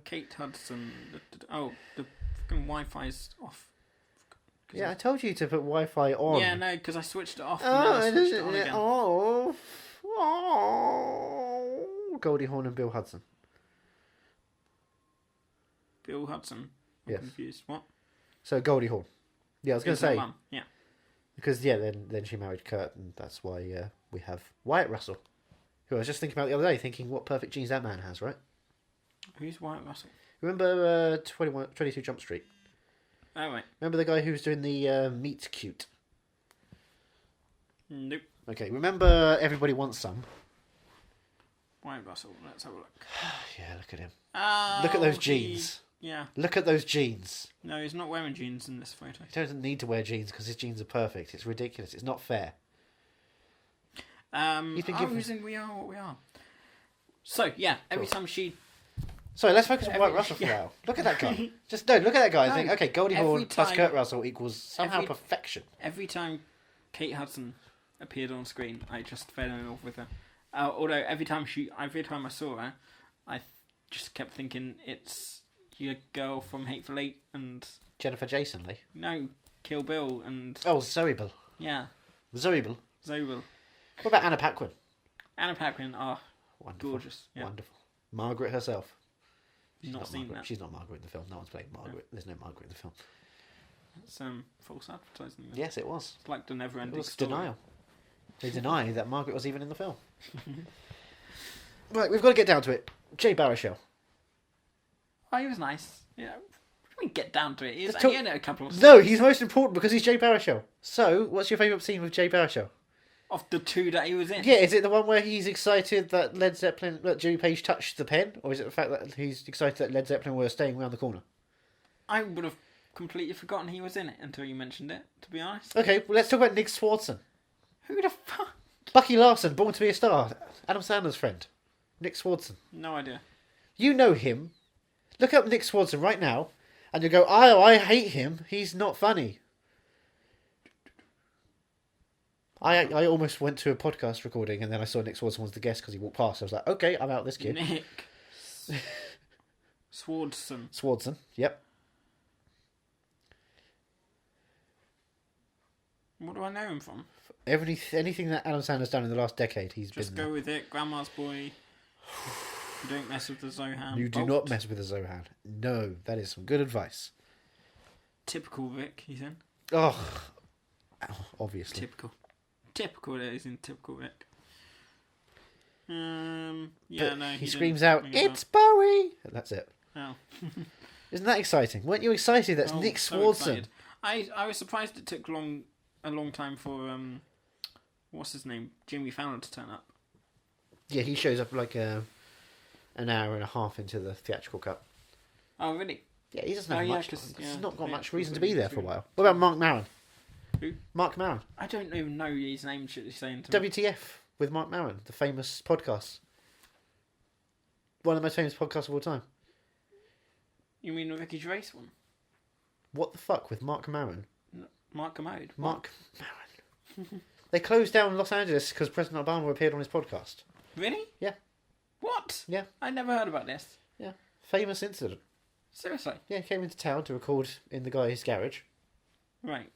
Kate Hudson. Oh, the fucking Wi-Fi's off. Yeah, I told you to put Wi-Fi on. Yeah, no, because I switched it off and then I switched it on again. Oh, Goldie Hawn and Bill Hudson. Bill Hudson. I'm Yes. confused. What? So Goldie Hawn. Yeah, I was going Is to her say mum? Yeah. because then she married Kurt, and that's why we have Wyatt Russell, who I was just thinking about the other day, thinking what perfect genes that man has, right? Who's Wyatt Russell? Remember 22 Jump Street? Oh, right. Remember the guy who was doing the meet cute? Nope. Okay, remember Everybody Wants Some? Wyatt Russell. Let's have a look. Yeah, look at him. Oh, Look at those jeans. Yeah. Look at those jeans. No, he's not wearing jeans in this photo. He doesn't need to wear jeans because his jeans are perfect. It's ridiculous. It's not fair. He's been given- he's in We Are What We Are. So, yeah, every time she... Sorry, let's focus on Every- Wyatt Russell for yeah. now. Look at that guy. Just look at that guy and No, think, okay, Goldie every Hawn plus time- Kurt Russell equals somehow every- perfection. Every time Kate Hudson appeared on screen, I just fell in love with her. Although every time I saw her, I just kept thinking it's your girl from Hateful Eight and Jennifer Jason Leigh. no, Kill Bill and Oh, Zoe Bill. yeah, Zoe Bill. Zobel. What about Anna Paquin? Anna Paquin are Wonderful. gorgeous. Yeah. Wonderful. Margaret herself. She's Not seen Margaret. that. She's not Margaret in the film. No one's playing Margaret. There's no Margaret in the film. It's false advertising. Yes, it was. It's like the It never-ending was story. denial. They deny that Margaret was even in the film. Right, we've got to get down to it. Jay Baruchel. Oh, he was nice. Yeah, we can get down to it. He's Let's talk- only in it a couple of No, he's most important because he's Jay Baruchel. So, what's your favourite scene with Jay Baruchel? of the two that he was in. Yeah, is it the one where he's excited that Jimmy Page touched the pen, or is it the fact that he's excited that Led Zeppelin were staying around the corner? I would have completely forgotten he was in it until you mentioned it. To be honest. Okay, well, let's talk about Nick Swardson. Who the fuck? Bucky Larson, Born to be a Star, Adam Sandler's friend. Nick Swardson. No idea. You know him. Look up Nick Swardson right now, and you go, oh, I hate him. He's not funny. I almost went to a podcast recording, and then I saw Nick Swardson was the guest because he walked past. I was like, okay, I'm out this kid. Nick Swardson, yep. What do I know him from? Anything that Adam Sandler's done in the last decade, he's Just been... go with it. Grandma's Boy. Don't mess with the Zohan. You do not mess with the Zohan. No, that is some good advice. Typical Vic, he's in. Oh, obviously. Typical that he's in typical Vic. Yeah, but no. He screams out, "It's Bowie!" And that's it. Oh. Isn't that exciting? Weren't you excited? That's Nick Swardson. I was surprised it took a long time for what's his name, Jimmy Fallon, to turn up. Yeah, he shows up like an hour and a half into the theatrical cut. Oh, really? Yeah, he doesn't have much. He's not got much reason to be really there for a while. What about Mark Maron? Who? Mark Maron. I don't even know his name. Should he's saying to me. WTF with Mark Maron, the famous podcast. One of the most famous podcasts of all time. You mean the Ricky Gervais one? What the fuck with Mark Maron? Mark Commode. Mark Maron. They closed down Los Angeles because President Obama appeared on his podcast. Really? Yeah. What? Yeah. I never heard about this. Yeah. Famous incident. Seriously? Yeah, he came into town to record in the guy's garage. Right.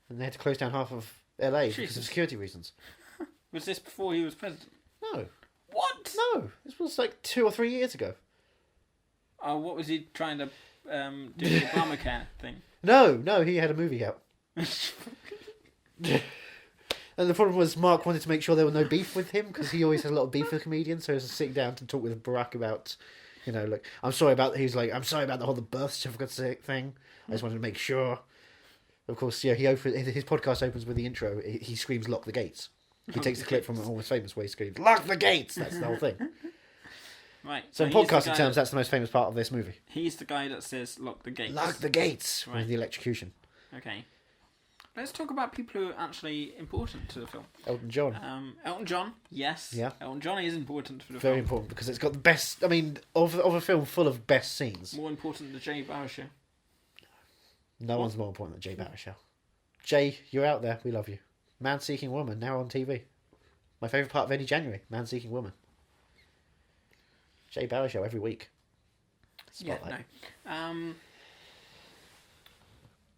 And they had to close down half of LA because Jesus. of security reasons. Was this before he was president? No. What? No. This was like 2 or 3 years ago. Oh, what was he trying to do the Obamacare thing? No, he had a movie out. And the problem was Mark wanted to make sure there was no beef with him because he always has a lot of beef with comedians. So he was sitting down to talk with Barack about, like, I'm sorry about the whole birth certificate thing. I just wanted to make sure. Of course, yeah, his podcast opens with the intro. He screams, "Lock the gates." He takes the clip from an Almost Famous where he screams, "Lock the gates!" That's the whole thing. Right. So in podcasting terms, that's the most famous part of this movie. He's the guy that says, "Lock the gates." Lock the gates! Right. With the electrocution. Okay. Let's talk about people who are actually important to the film. Elton John. Elton John, yes. Yeah. Elton John is important for the Very film. important because it's got the best, of a film full of best scenes. More important than the Jay Bauer Show. No one's more important than Jay Baruchel. Jay, you're out there. We love you. Man Seeking Woman, now on TV. My favourite part of any January. Man Seeking Woman. Jay Baruchel every week. Spotlight. Yeah, no.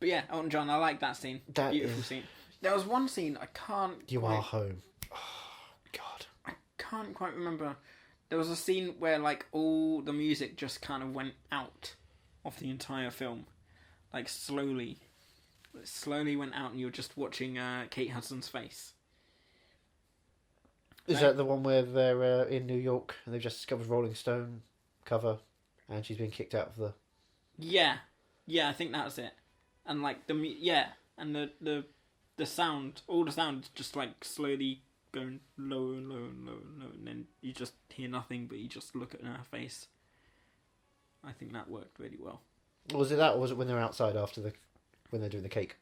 But yeah, Elton John, I like that scene. Beautiful scene. There was one scene I can't... Are home. Oh, God. I can't quite remember. There was a scene where, like, all the music just kind of went out of the entire film. Like, slowly. It slowly went out and you're just watching Kate Hudson's face. Is that the one where they're in New York and they've just discovered Rolling Stone cover and she's been kicked out of the... Yeah. Yeah, I think that's it. And, like, and the sound, all the sound just, like, slowly going lower and lower and lower and lower, and then you just hear nothing, but you just look at her face. I think that worked really well. Was it that, or was it when they're outside when they're doing the cake?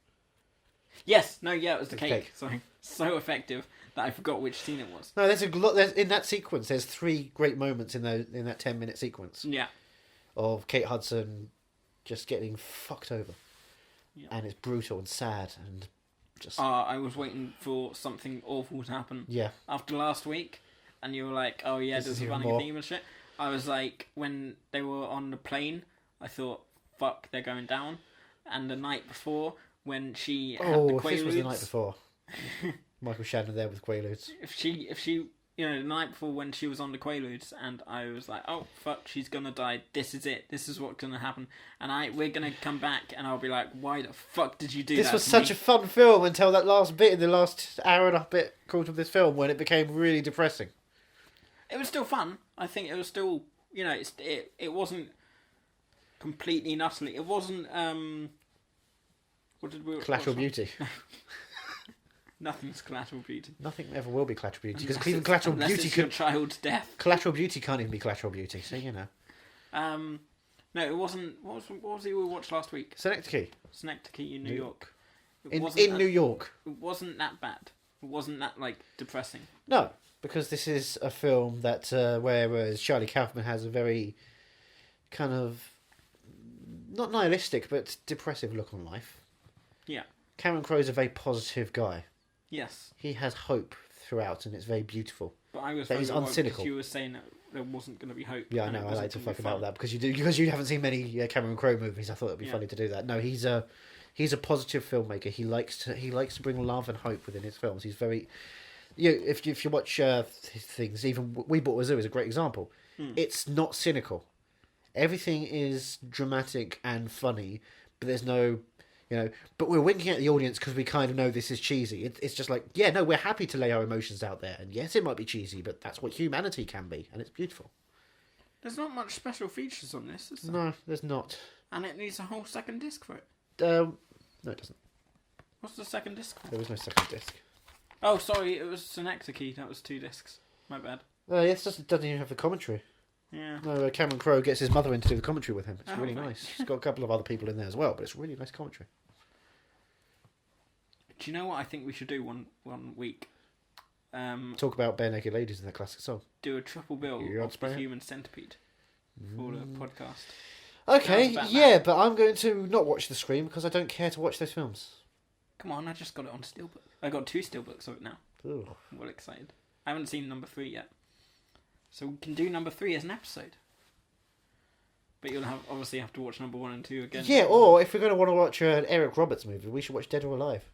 Yes, no, yeah, it was the cake. Sorry, so effective that I forgot which scene it was. No, there's a lot. In that sequence, there's 3 great moments in that 10-minute sequence. Yeah. Of Kate Hudson just getting fucked over. Yeah. And it's brutal and sad and just... I was waiting for something awful to happen. Yeah. After last week, and you were like, oh yeah, there's a running theme and shit. I was like, when they were on the plane, I thought, fuck, they're going down. And the night before, when she had the Quaaludes... Oh, this was the night before. Michael Shannon there with Quaaludes. If she, the night before when she was on the Quaaludes, and I was like, oh, fuck, she's gonna die. This is it. This is what's gonna happen. And we're gonna come back, and I'll be like, why the fuck did you do that? This was such a fun film until that last bit in the last hour and a bit quarter of this film when it became really depressing. It was still fun. I think it was still, it wasn't completely and utterly. It wasn't, what did we... Collateral Beauty. Nothing's Collateral Beauty. Nothing ever will be Collateral Beauty because even Collateral Beauty your child's death. Collateral Beauty can't even be Collateral Beauty, so No, it wasn't. What was it we watched last week? Synecdoche in New York. In New York. It wasn't that bad. It wasn't that depressing. No, because this is a film that whereas Charlie Kaufman has a very kind of not nihilistic but depressive look on life. Yeah. Cameron Crowe is a very positive guy. Yes. He has hope throughout, and it's very beautiful. But I was very uncynical. You were saying that there wasn't going to be hope. Yeah, I and it know. I wasn't like to gonna be fuck about fun. that because you haven't seen many Cameron Crowe movies. I thought it'd be funny to do that. No, he's a positive filmmaker. He likes to bring love and hope within his films. He's very, if you watch his things, even We Bought a Zoo is a great example. It's not cynical. Everything is dramatic and funny, but there's no, but we're winking at the audience because we kind of know this is cheesy. It's just like, yeah, no, we're happy to lay our emotions out there, and yes, it might be cheesy, but that's what humanity can be, and it's beautiful. There's not much special features on this, is there? No, there's not. And it needs a whole second disc for it. No, it doesn't. What's the second disc for? There was no second disc. Oh, sorry, it was an Key. That was 2 discs. My bad. Yes, doesn't even have the commentary. Yeah. No, Cameron Crowe gets his mother in to do the commentary with him. It's Oh, really right. nice. He's got a couple of other people in there as well, but it's really nice commentary. Do you know what I think we should do one week? Talk about bare naked ladies in that classic song. Do a triple bill You of the Sprayer? Human Centipede for the podcast. Okay, Sounds about yeah, that. but I'm going to not watch The Scream because I don't care to watch those films. Come on, I just got it on Steelbook. I got 2 Steelbooks of it now. Ugh. I'm well excited. I haven't seen number 3 yet. So we can do number 3 as an episode. But you'll obviously have to watch number 1 and 2 again. Yeah, or if we're going to want to watch an Eric Roberts movie, we should watch Dead or Alive.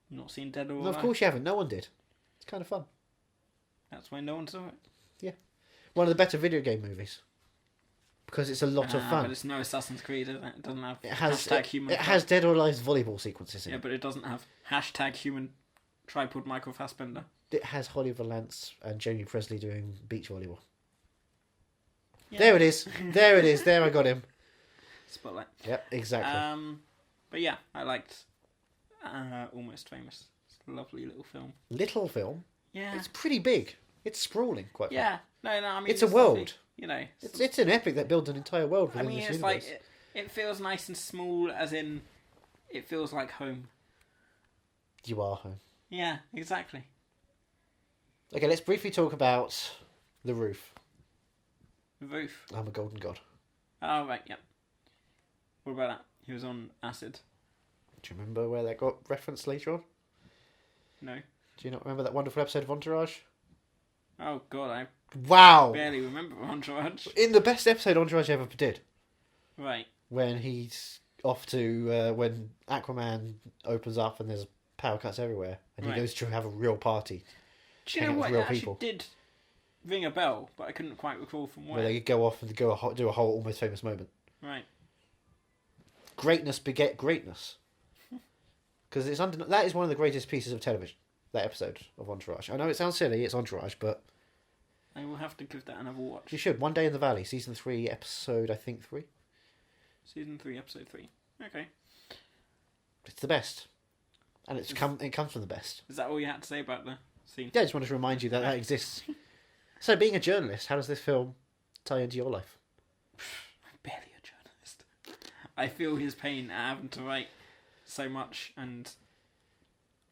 Not seen Dead or No, Alive? of course you haven't. No one did. It's kind of fun. That's why no one saw it. Yeah. One of the better video game movies. Because it's a lot of fun. But it's no Assassin's Creed, isn't it? It doesn't have It has hashtag human. it has Dead or Alive's volleyball sequences in Yeah, it. but it doesn't have hashtag human tripod Michael Fassbender. It has Holly Valance and Jamie Presley doing beach volleyball. Yeah. There it is. There it is. There I got him. Spotlight. Yep, exactly. But yeah, I liked Almost Famous. It's a lovely little film. Little film. Yeah. It's pretty big. It's sprawling, quite Yeah. No, I mean It's a world. lovely, you know. It's an epic that builds an entire world I within mean, this it's universe. like it feels nice and small, as in it feels like home. You are home. Yeah, exactly. Okay, let's briefly talk about The Roof. The Roof. I'm a golden god. Oh right, yep. What about that? He was on acid. Do you remember where that got referenced later on? No. Do you not remember that wonderful episode of Entourage? Oh god, I Wow! barely remember Entourage. In the best episode Entourage ever did. Right. When he's off to, when Aquaman opens up and there's power cuts everywhere, and he Right. goes to have a real party. Do you know hang out what? with It real actually people. did ring a bell, but I couldn't quite recall from where. Where they go off and do a whole almost famous moment. Right. Greatness beget greatness. Because that is one of the greatest pieces of television. That episode of Entourage. I know it sounds silly, it's Entourage, but I will have to give that another watch. you should. One Day in the Valley, season 3, episode I think 3. Season 3, episode 3. Okay. It's the best, and it comes from the best. Is that all you had to say about the scene? Yeah, I just wanted to remind you that that exists. So, being a journalist, how does this film tie into your life? I'm barely a journalist. I feel his pain at having to write so much and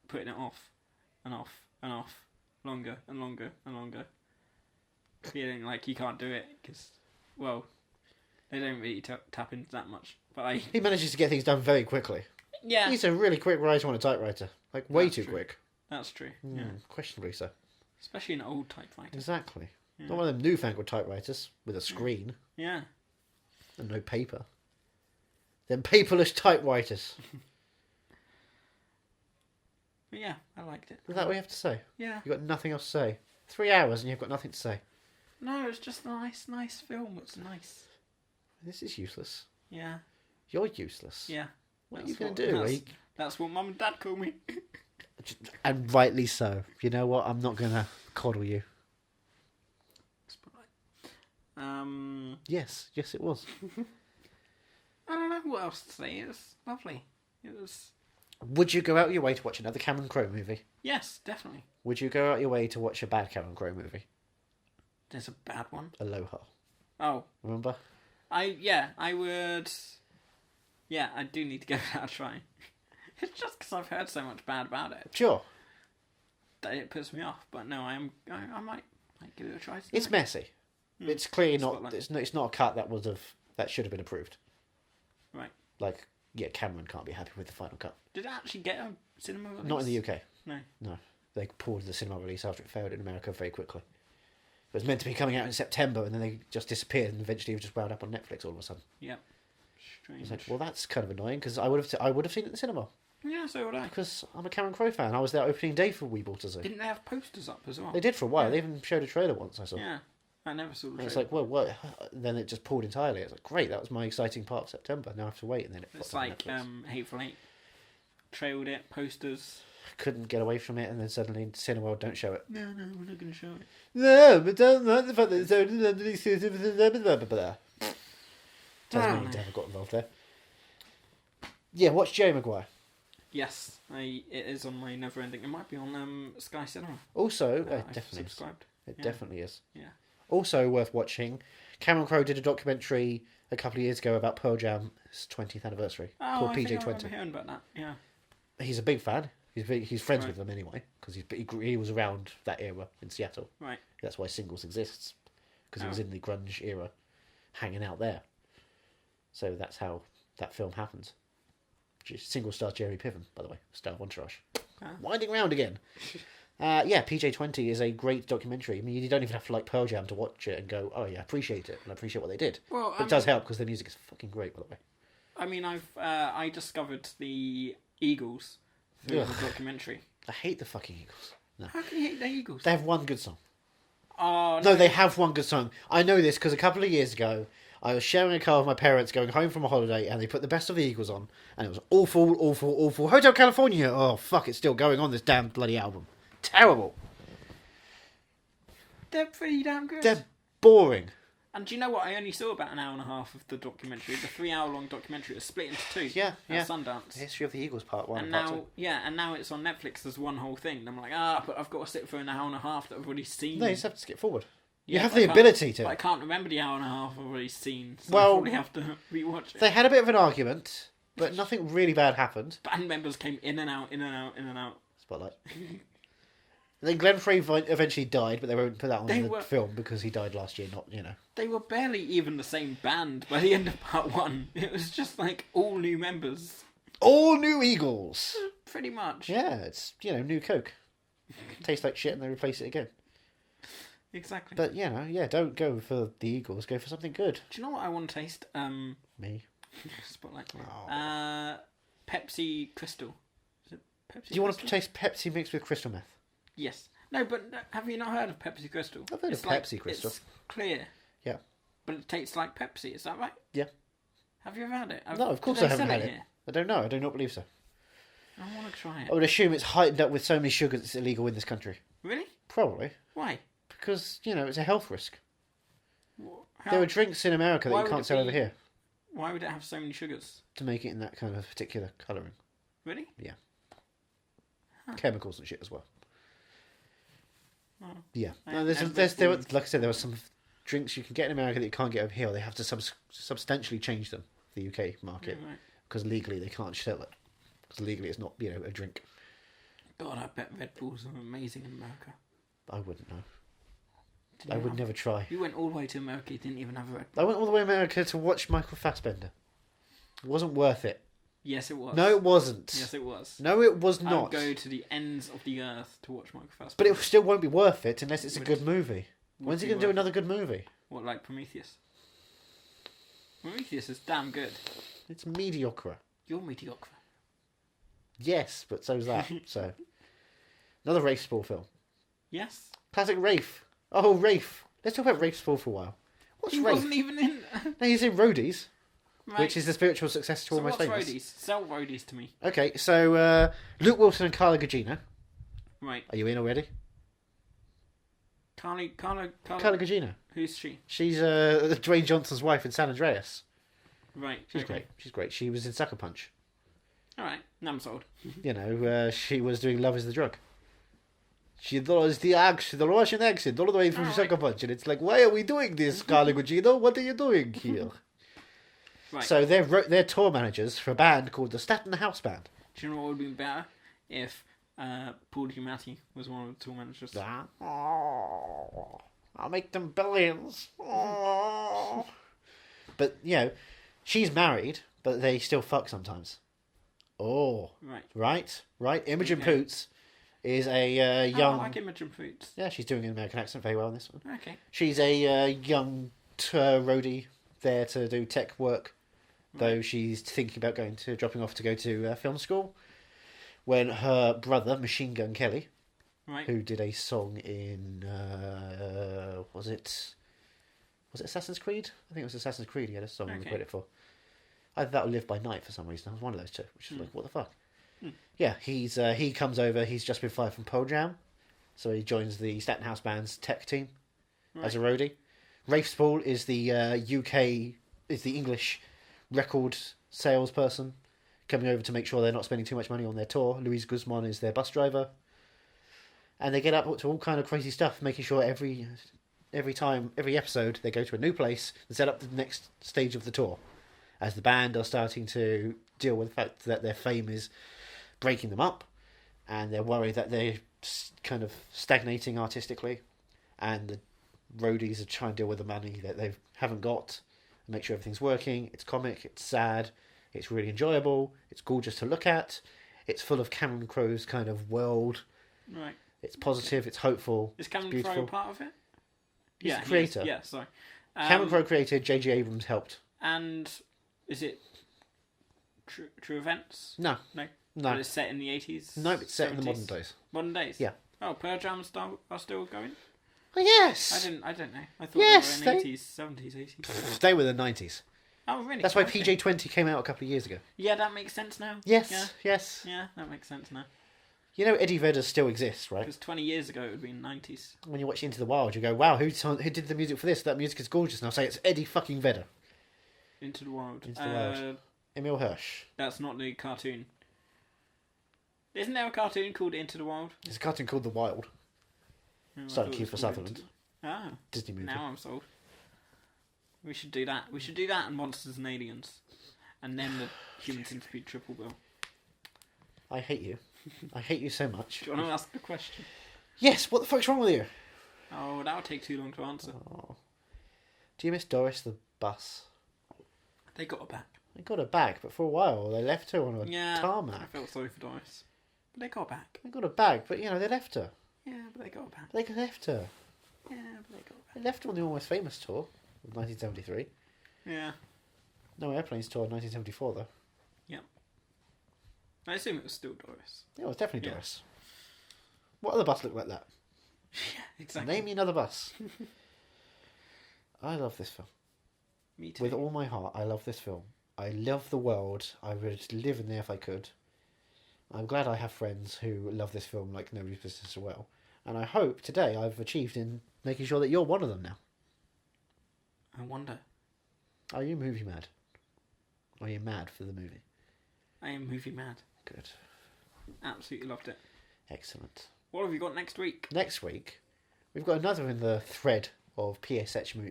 putting it off and off and off, longer and longer and longer. Feeling like he can't do it because, well, they don't really tap into that much. But He manages to get things done very quickly. yeah, He's a really quick writer on a typewriter. Like, way That's too true. quick. that's true. Yeah, Questionably so. especially an old typewriter. Exactly. Not one of them newfangled typewriters with a screen Yeah. and no paper. Them paperless typewriters. But yeah, I liked it. Is that what you have to say? Yeah. You've got nothing else to say. 3 hours and you've got nothing to say. No, it's just a nice film. It's nice. This is useless. Yeah. You're useless. Yeah. What are you That's going to do? That's, that's what Mum and Dad call me. And rightly so. You know what? I'm not going to coddle you. Yes, it was. I don't know what else to say. It was lovely. It was. Would you go out your way to watch another Cameron Crowe movie? Yes, definitely. Would you go out your way to watch a bad Cameron Crowe movie? There's a bad one. Aloha. Oh, Remember? I would. Yeah, I do need to give that a try. It's just because I've heard so much bad about it Sure. that it puts me off. But no, I might give it a try. Tonight. It's messy. It's clearly not. Spotlight. It's not a cut that should have been approved. Right. Like, yeah, Cameron can't be happy with the final cut. Did it actually get a cinema release? Not in the UK. No. No, they pulled the cinema release after it failed in America very quickly. It was meant to be coming out in September, and then they just disappeared, and eventually it just wound up on Netflix all of a sudden. Yeah. Strange. It's like, well, that's kind of annoying because I would have seen it in the cinema. Yeah, so would I. Because I'm a Cameron Crowe fan. I was there opening day for We Bought a Zoo. Didn't they have posters up as well? They did for a while. They even showed a trailer once. I saw. Yeah, I never saw the trailer. And it's like, well, what? Then it just pulled entirely. It's like, great, that was my exciting part of September. Now I have to wait, and then It's like Hateful Eight. Trailed it, posters. Couldn't get away from it, and then suddenly Cineworld don't show it. No, we're not going to show it. No, but don't like the fact that it's only Tasmanian Devil got involved there. Yeah, watch Jerry Maguire. Yes, it is on my never-ending. It might be on Sky Cinema. Also, I've definitely subscribed. It definitely is. Yeah. Also worth watching. Cameron Crowe did a documentary a couple of years ago about Pearl Jam's 20th anniversary called PJ20. I remember hearing about that. Yeah. He's a big fan. He's friends with them anyway because he was around that era in Seattle. Right. That's why Singles exists because he was in the grunge era, hanging out there. So that's how that film happens. Single star Jerry Piven, by the way, star of Entourage. Winding round again. Yeah, PJ20 is a great documentary. I mean, you don't even have to like Pearl Jam to watch it and go, oh yeah, I appreciate it and I appreciate what they did. Well, but it does help because their music is fucking great, by the way. I mean, I discovered the Eagles through the documentary. I hate the fucking Eagles. No. How can you hate the Eagles? They have one good song. Oh, no, they have one good song. I know this because a couple of years ago, I was sharing a car with my parents going home from a holiday, and they put the best of the Eagles on, and it was awful, awful, awful. Hotel California. Oh fuck! It's still going on, this damn bloody album. Terrible. They're pretty damn good. They're boring. And do you know what? I only saw about an hour and a half of the documentary. The 3-hour-long documentary was split into two. Yeah. At Sundance. The history of the Eagles, part one. And part now, two. and now it's on Netflix as one whole thing. And I'm like, but I've got to sit for an hour and a half that I've already seen. No, you just have to skip forward. You Yeah, have but the ability to. But I can't remember the hour and a half I've already seen. So Well, I probably have to rewatch it. They had a bit of an argument, but nothing really bad happened. Band members came in and out, in and out, in and out. Spotlight. Then Glenn Frey eventually died, but they won't put that on the film because he died last year. Not They were barely even the same band by the end of part one. It was just like all new members. All new Eagles. Pretty much. Yeah, it's new Coke. Tastes like shit, and they replace it again. Exactly. But don't go for the Eagles. Go for something good. Do you know what I want to taste? Me. Spotlight. Oh. Pepsi Crystal. Is it Pepsi? Do you want to taste Pepsi mixed with crystal meth? Yes. No, but have you not heard of Pepsi Crystal? I've heard of Pepsi Crystal. It's clear. Yeah. But it tastes like Pepsi. Is that right? Yeah. Have you ever had it? No, of course I haven't had it. Here? I don't know. I do not believe so. I want to try it. I would assume it's heightened up with so many sugars it's illegal in this country. Really? Probably. Why? Because, it's a health risk. How? There are drinks in America that you can't sell over here. Why would it have so many sugars? To make it in that kind of particular colouring. Really? Yeah. Huh. Chemicals and shit as well. Oh. Yeah. No, like I said, there were some drinks you can get in America that you can't get over here. They have to substantially change them for the UK market. Because legally they can't sell it. Because legally it's not, a drink. God, I bet Red Bulls are amazing in America. I wouldn't know. I would never try. You went all the way to America, you didn't even have a Red Bull. I went all the way to America to watch Michael Fassbender. It wasn't worth it. Yes, it was. No, it wasn't. Yes, it was. No, it was not. I would go to the ends of the earth to watch Michael Fassbender. But it still won't be worth it unless it's a good movie. When's he going to do another good movie? What, like Prometheus? Prometheus is damn good. It's mediocre. You're mediocre. Yes, but so's that. So, another Rafe Spall film. Yes. Classic Rafe. Oh, Rafe. Let's talk about Rafe Spall for a while. What's Rafe? He wasn't even in... No, he's in Roadies. Right. Which is the spiritual successor to Almost Famous. What's Roadies? Sell Roadies to me. Okay, so Luke Wilson and Carla Gugino. Right. Are you in already? Carla Gugino. Who's she? She's Dwayne Johnson's wife in San Andreas. Right. She's great. She's great. She was in Sucker Punch. All right. Now I'm sold. She was doing Love is the Drug. She does the Russian accent all the way through Sucker Punch, and it's like, why are we doing this, Carla Gugino? What are you doing here? Right. So they're tour managers for a band called the Staten House Band. Do you know what would be better if Paul Giamatti was one of the tour managers? Oh, I'll make them billions. Oh. But she's married, but they still fuck sometimes. Oh, right. Imogen Poots is a young... I like Imogen Poots. Yeah, she's doing an American accent very well in this one. Okay. She's a young roadie there to do tech work, though she's thinking about dropping off to go to film school, when her brother, Machine Gun Kelly, who did a song in... was it Assassin's Creed? I think it was Assassin's Creed he had a song on the credit for. Either that or Live by Night for some reason. I was one of those two, which is like, what the fuck? Yeah, he comes over. He's just been fired from Pearl Jam, so he joins the Staten House Band's tech team as a roadie. Rafe Spall is the English record salesperson, coming over to make sure they're not spending too much money on their tour. Luis Guzman is their bus driver, and they get up to all kind of crazy stuff, making sure every episode they go to a new place and set up the next stage of the tour, as the band are starting to deal with the fact that their fame is breaking them up, and they're worried that they're kind of stagnating artistically, and the roadies are trying to deal with the money that they haven't got and make sure everything's working. It's comic, it's sad, it's really enjoyable, it's gorgeous to look at, it's full of Cameron Crowe's kind of world. Right. It's positive, it's hopeful. Is Cameron Crowe part of it? He's the creator. Yeah, sorry. Cameron Crowe created, J.J. Abrams helped. And is it true events? No. But it's set in the 80s? No, it's set 70s? in the modern days. Modern days? Yeah. Oh, Pearl Jam are still going? Oh, yes! I don't know. I thought yes, they were in the 80s, 70s, 80s. They were the 90s. Oh, really? That's why PJ-20 came out a couple of years ago. Yeah, that makes sense now. Yes, yes. Yeah, that makes sense now. You know Eddie Vedder still exists, right? Because 20 years ago it would be in the 90s. When you watch Into the Wild, you go, wow, who did the music for this? That music is gorgeous. And I'll say it's Eddie fucking Vedder. Into the Wild. Into the Wild. Emil Hirsch. That's not the cartoon. Isn't there a cartoon called Into the Wild? There's a cartoon called The Wild. Starring Kiefer Sutherland. Disney movie. Now I'm sold. We should do that. We should do that and Monsters and Aliens. And then the Human Centipede Triple Bill. I hate you. I hate you so much. Do you want to ask the question? Yes, what the fuck's wrong with you? Oh, that would take too long to answer. Oh. Do you miss Doris the bus? They got her back. They got her back, but for a while they left her on a tarmac. I felt sorry for Doris. But they got her back. They got her back, but they left her. Yeah, but they got her back. They left her. Yeah, but they got her back. They left her on the Almost Famous tour of 1973. Yeah. No Airplanes tour in 1974, though. Yeah. I assume it was still Doris. Yeah, it was definitely Doris. What other bus looked like that? Yeah, exactly. Name me another bus. I love this film. Me too. With all my heart, I love this film. I love the world. I would live in there if I could. I'm glad I have friends who love this film like nobody's business as well. And I hope today I've achieved in making sure that you're one of them now. I wonder. Are you movie mad? Are you mad for the movie? I am movie mad. Good. Absolutely loved it. Excellent. What have you got next week? Next week, we've got another in the thread of PSH movies.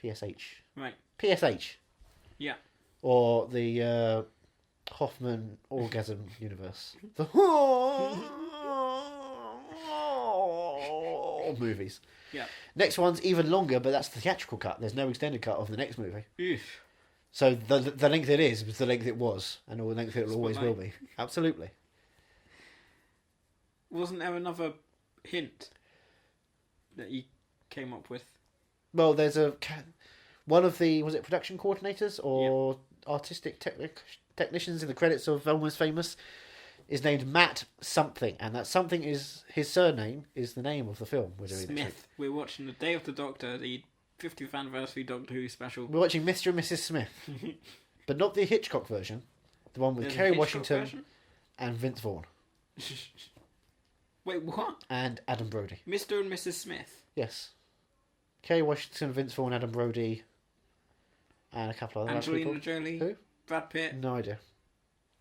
PSH. Right. PSH. Yeah. Or the Hoffman Orgasm Universe. The movies. Yeah. Next one's even longer, but that's the theatrical cut. There's no extended cut of the next movie. Eesh. So the length it is the length it was, and the length it always will be. Absolutely. Wasn't there another hint that you came up with? Well, there's one of the, was it production coordinators or artistic technicians in the credits of Almost Famous is named Matt something, and that something is his surname is the name of the film we're doing. Smith. We're watching The Day of the Doctor, the 50th anniversary Doctor Who special. We're watching Mr. and Mrs. Smith, but not the Hitchcock version, the one with Kerry Washington version? and Vince Vaughn. Wait, what? And Adam Brody. Mr. and Mrs. Smith? Yes. Kerry Washington, Vince Vaughn, Adam Brody, and a couple of other people. Angelina Jolie? Who? Brad Pitt? No idea.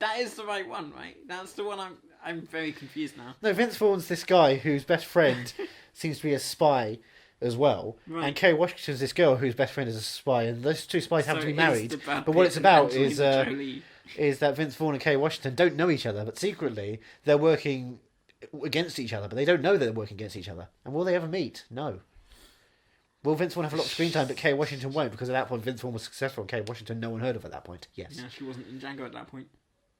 That is the right one, right? That's the one I'm very confused now. No, Vince Vaughn's this guy whose best friend seems to be a spy as well. Right. And Kerry Washington's this girl whose best friend is a spy, and those two spies happen to be married. But what it's about is that Vince Vaughn and Kerry Washington don't know each other, but secretly they're working against each other, but they don't know that they're working against each other. And will they ever meet? No. Will Vince Vaughn have a lot of screen time, but Kerry Washington won't, because at that point Vince Vaughn was successful and Kerry Washington no one heard of at that point. Yes. Yeah, she wasn't in Django at that point.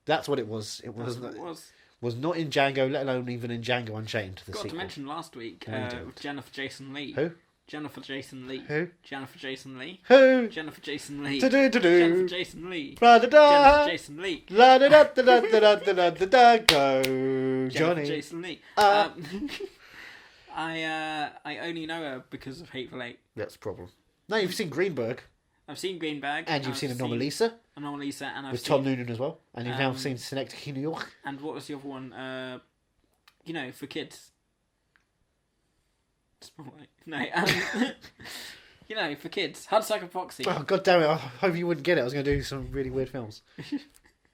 That's what it was. It That's was what not, it was. was not in Django, let alone even in Django Unchained. The Got sequel. to mention last week No, you don't. Jennifer Jason Leigh. Who? Jennifer Jason Leigh. Who? Jennifer Jason Leigh. Who? Jennifer Jason Leigh. To-do-to-do. Jennifer Jason Leigh. La da da. Jennifer Jason Leigh. La da da da da da da da da da. Go, Jennifer Johnny. Jason Leigh. I only know her because of Hateful Eight. That's the problem. No, you've seen Greenberg. I've seen Greenberg. And you've seen Anomalisa. Anomalisa, and I've With seen... Tom Noonan as well. And you've now seen Synecdoche, New York. And what was the other one? For kids. Spotlight. No, for kids. Hudsucker Foxy. Oh, God damn it. I hope you wouldn't get it. I was going to do some really weird films.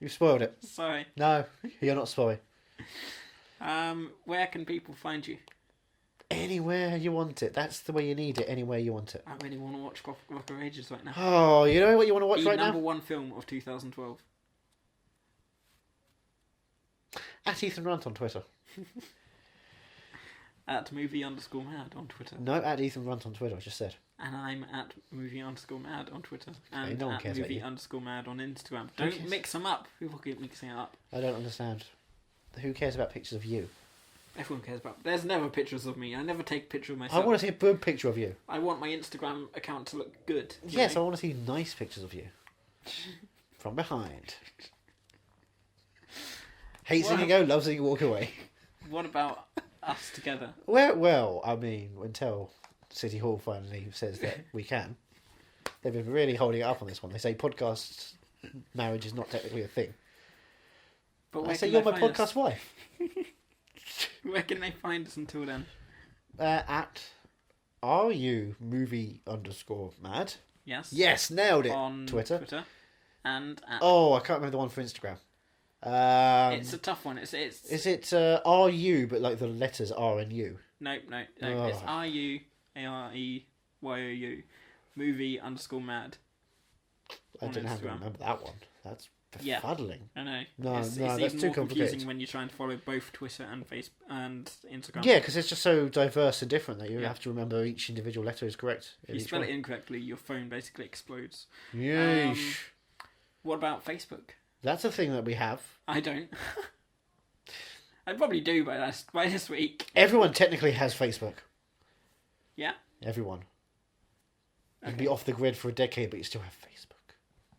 You spoiled it. Sorry. No, you're not spoiling. Where can people find you? Anywhere you want it. That's the way you need it. Anywhere you want it. I really want to watch Rock of Ages right now. Oh, you know what you want to watch The right number now? one film of 2012. At Ethan Runt on Twitter. At movie_mad on Twitter. No, at Ethan Runt on Twitter, I just said. And I'm at movie_mad on Twitter. Okay, And no one at cares about you. movie_mad on Instagram. Who Don't cares? mix them up. People keep mixing it up. I don't understand. Who cares about pictures of you? Everyone cares about. There's never pictures of me. I never take a picture of I myself. want to see a good picture of you. I want my Instagram account to look good. you Yes, I know? want to see nice pictures of you. From behind. Hates it, you go, loves it, you walk away. What about us together? Well, I mean, until City Hall finally says that we can. They've been really holding it up on this one. They say podcast marriage is not technically a thing. But I where say can you're they my find podcast us? wife. Where can they find us until then? At RU_movie_mad. Yes. Yes, nailed it. On Twitter. And at... Oh, I can't remember the one for Instagram. it's a tough one. It's Is it RU, but like the letters R and U? No. Oh. It's RUAREYOU movie_mad. I on didn't have to Instagram. remember that one. That's Yeah. befuddling. I know. No, it's that's even too more complicated. confusing when you're trying to follow both Twitter and Facebook and Instagram. Yeah, because it's just so diverse and different that you Yeah. have to remember each individual letter is correct. If you spell it incorrectly, your phone basically explodes. Yeesh. What about Facebook? That's a thing that we have. I don't. I probably do by this week. Everyone technically has Facebook. Yeah. Everyone. You can be off the grid for a decade, but you still have Facebook.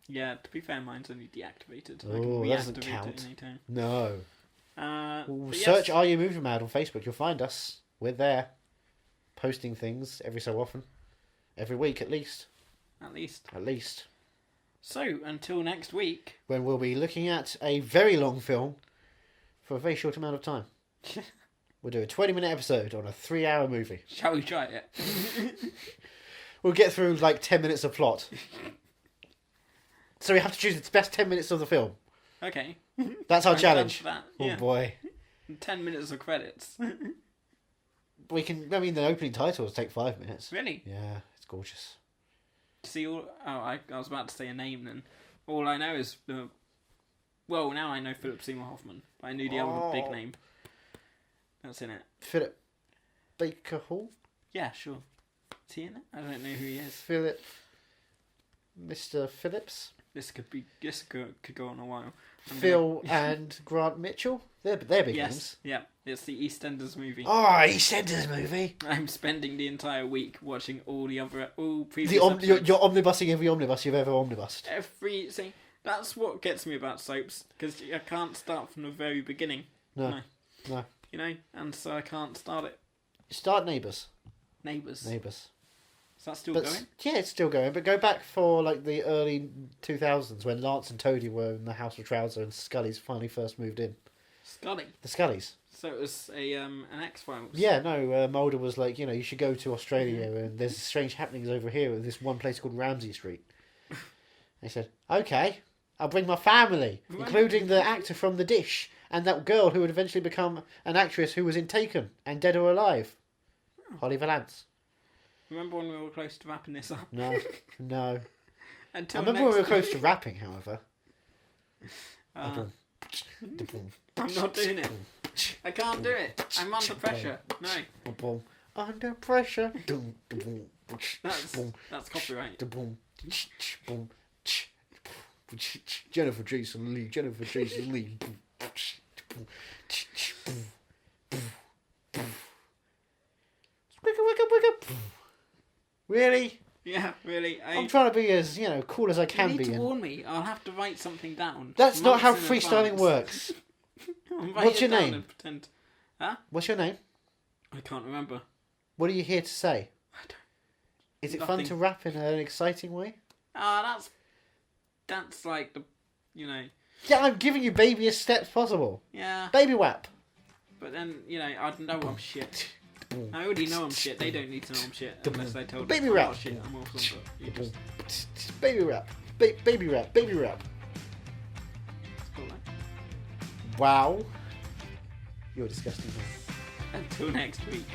Yeah, to be fair, mine's only deactivated. I Oh, can that doesn't reactivate count. it anytime. No. But Search yes, Are You Movie Mad on Facebook. You'll find us. We're there. Posting things every so often. Every week at least. at least. At least. So, until next week. When we'll be looking at a very long film for a very short amount of time. We'll do a 20-minute episode on a 3-hour movie. Shall we try it? We'll get through like 10 minutes of plot. So we have to choose the best 10 minutes of the film. Okay. That's our I'm challenge. down for that, Oh yeah. boy. 10 minutes of credits. We can, I mean, the opening titles take 5 minutes. Really? Yeah, it's gorgeous. See, I was about to say a name then. All I know is the... Well, now I know Philip Seymour Hoffman. But I knew the other big name. That's in it. Philip Baker Hall? Yeah, sure. Is he in it? I don't know who he is. Philip... Mr. Phillips? This could go on a while. Phil and Grant Mitchell? They're big Yes, names. yeah. It's the EastEnders movie. Oh, EastEnders movie! I'm spending the entire week watching all previous You're episodes. omnibusing every omnibus you've ever omnibused. See, that's what gets me about soaps, because I can't start from the very beginning. No. You know, and so I can't start it. Start Neighbours. Neighbours. Is that still going? Yeah, it's still going, but go back for like the early 2000s when Lance and Toadie were in the House of Trouser and Scully's finally first moved in. Scully. The Scullys. So it was an X-Files. Yeah, no, Mulder was like, you should go to Australia and there's strange happenings over here at this one place called Ramsey Street. And he said, okay, I'll bring my family, including the actor from The Dish and that girl who would eventually become an actress who was in Taken and Dead or Alive. Holly Valance. Remember when we were close to wrapping this up? No. Until I remember when we were close to rapping, however. I'm not doing it. I can't do it. I'm under pressure. No. Under pressure. That's copyright. Jennifer Jason Lee. Jennifer Jason Lee. Really? Yeah, really. I'm trying to be as, cool as I can you be. need to warn me. I'll have to write something down. That's not how months in freestyling advance. works. I'll write What's it your down name? and pretend. Huh? What's your name? I can't remember. What are you here to say? I don't. Is it Nothing. fun to rap in an exciting way? That's like the, Yeah, I'm giving you babyest steps possible. Yeah. Baby whap. But then, I know I'm shit. I already know I'm shit. They don't need to know I'm shit unless they told Baby me I'm rap. not shit. I'm awesome. But you just Baby rap. Baby rap. Baby rap. call that. Wow. You're a disgusting man. Until next week.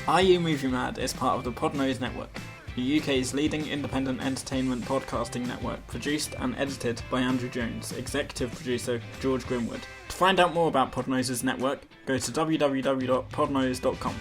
Are You Movie Mad is part of the Podnose Network, the UK's leading independent entertainment podcasting network, produced and edited by Andrew Jones, executive producer George Grimwood. To find out more about Podnose's network, go to www.podnose.com.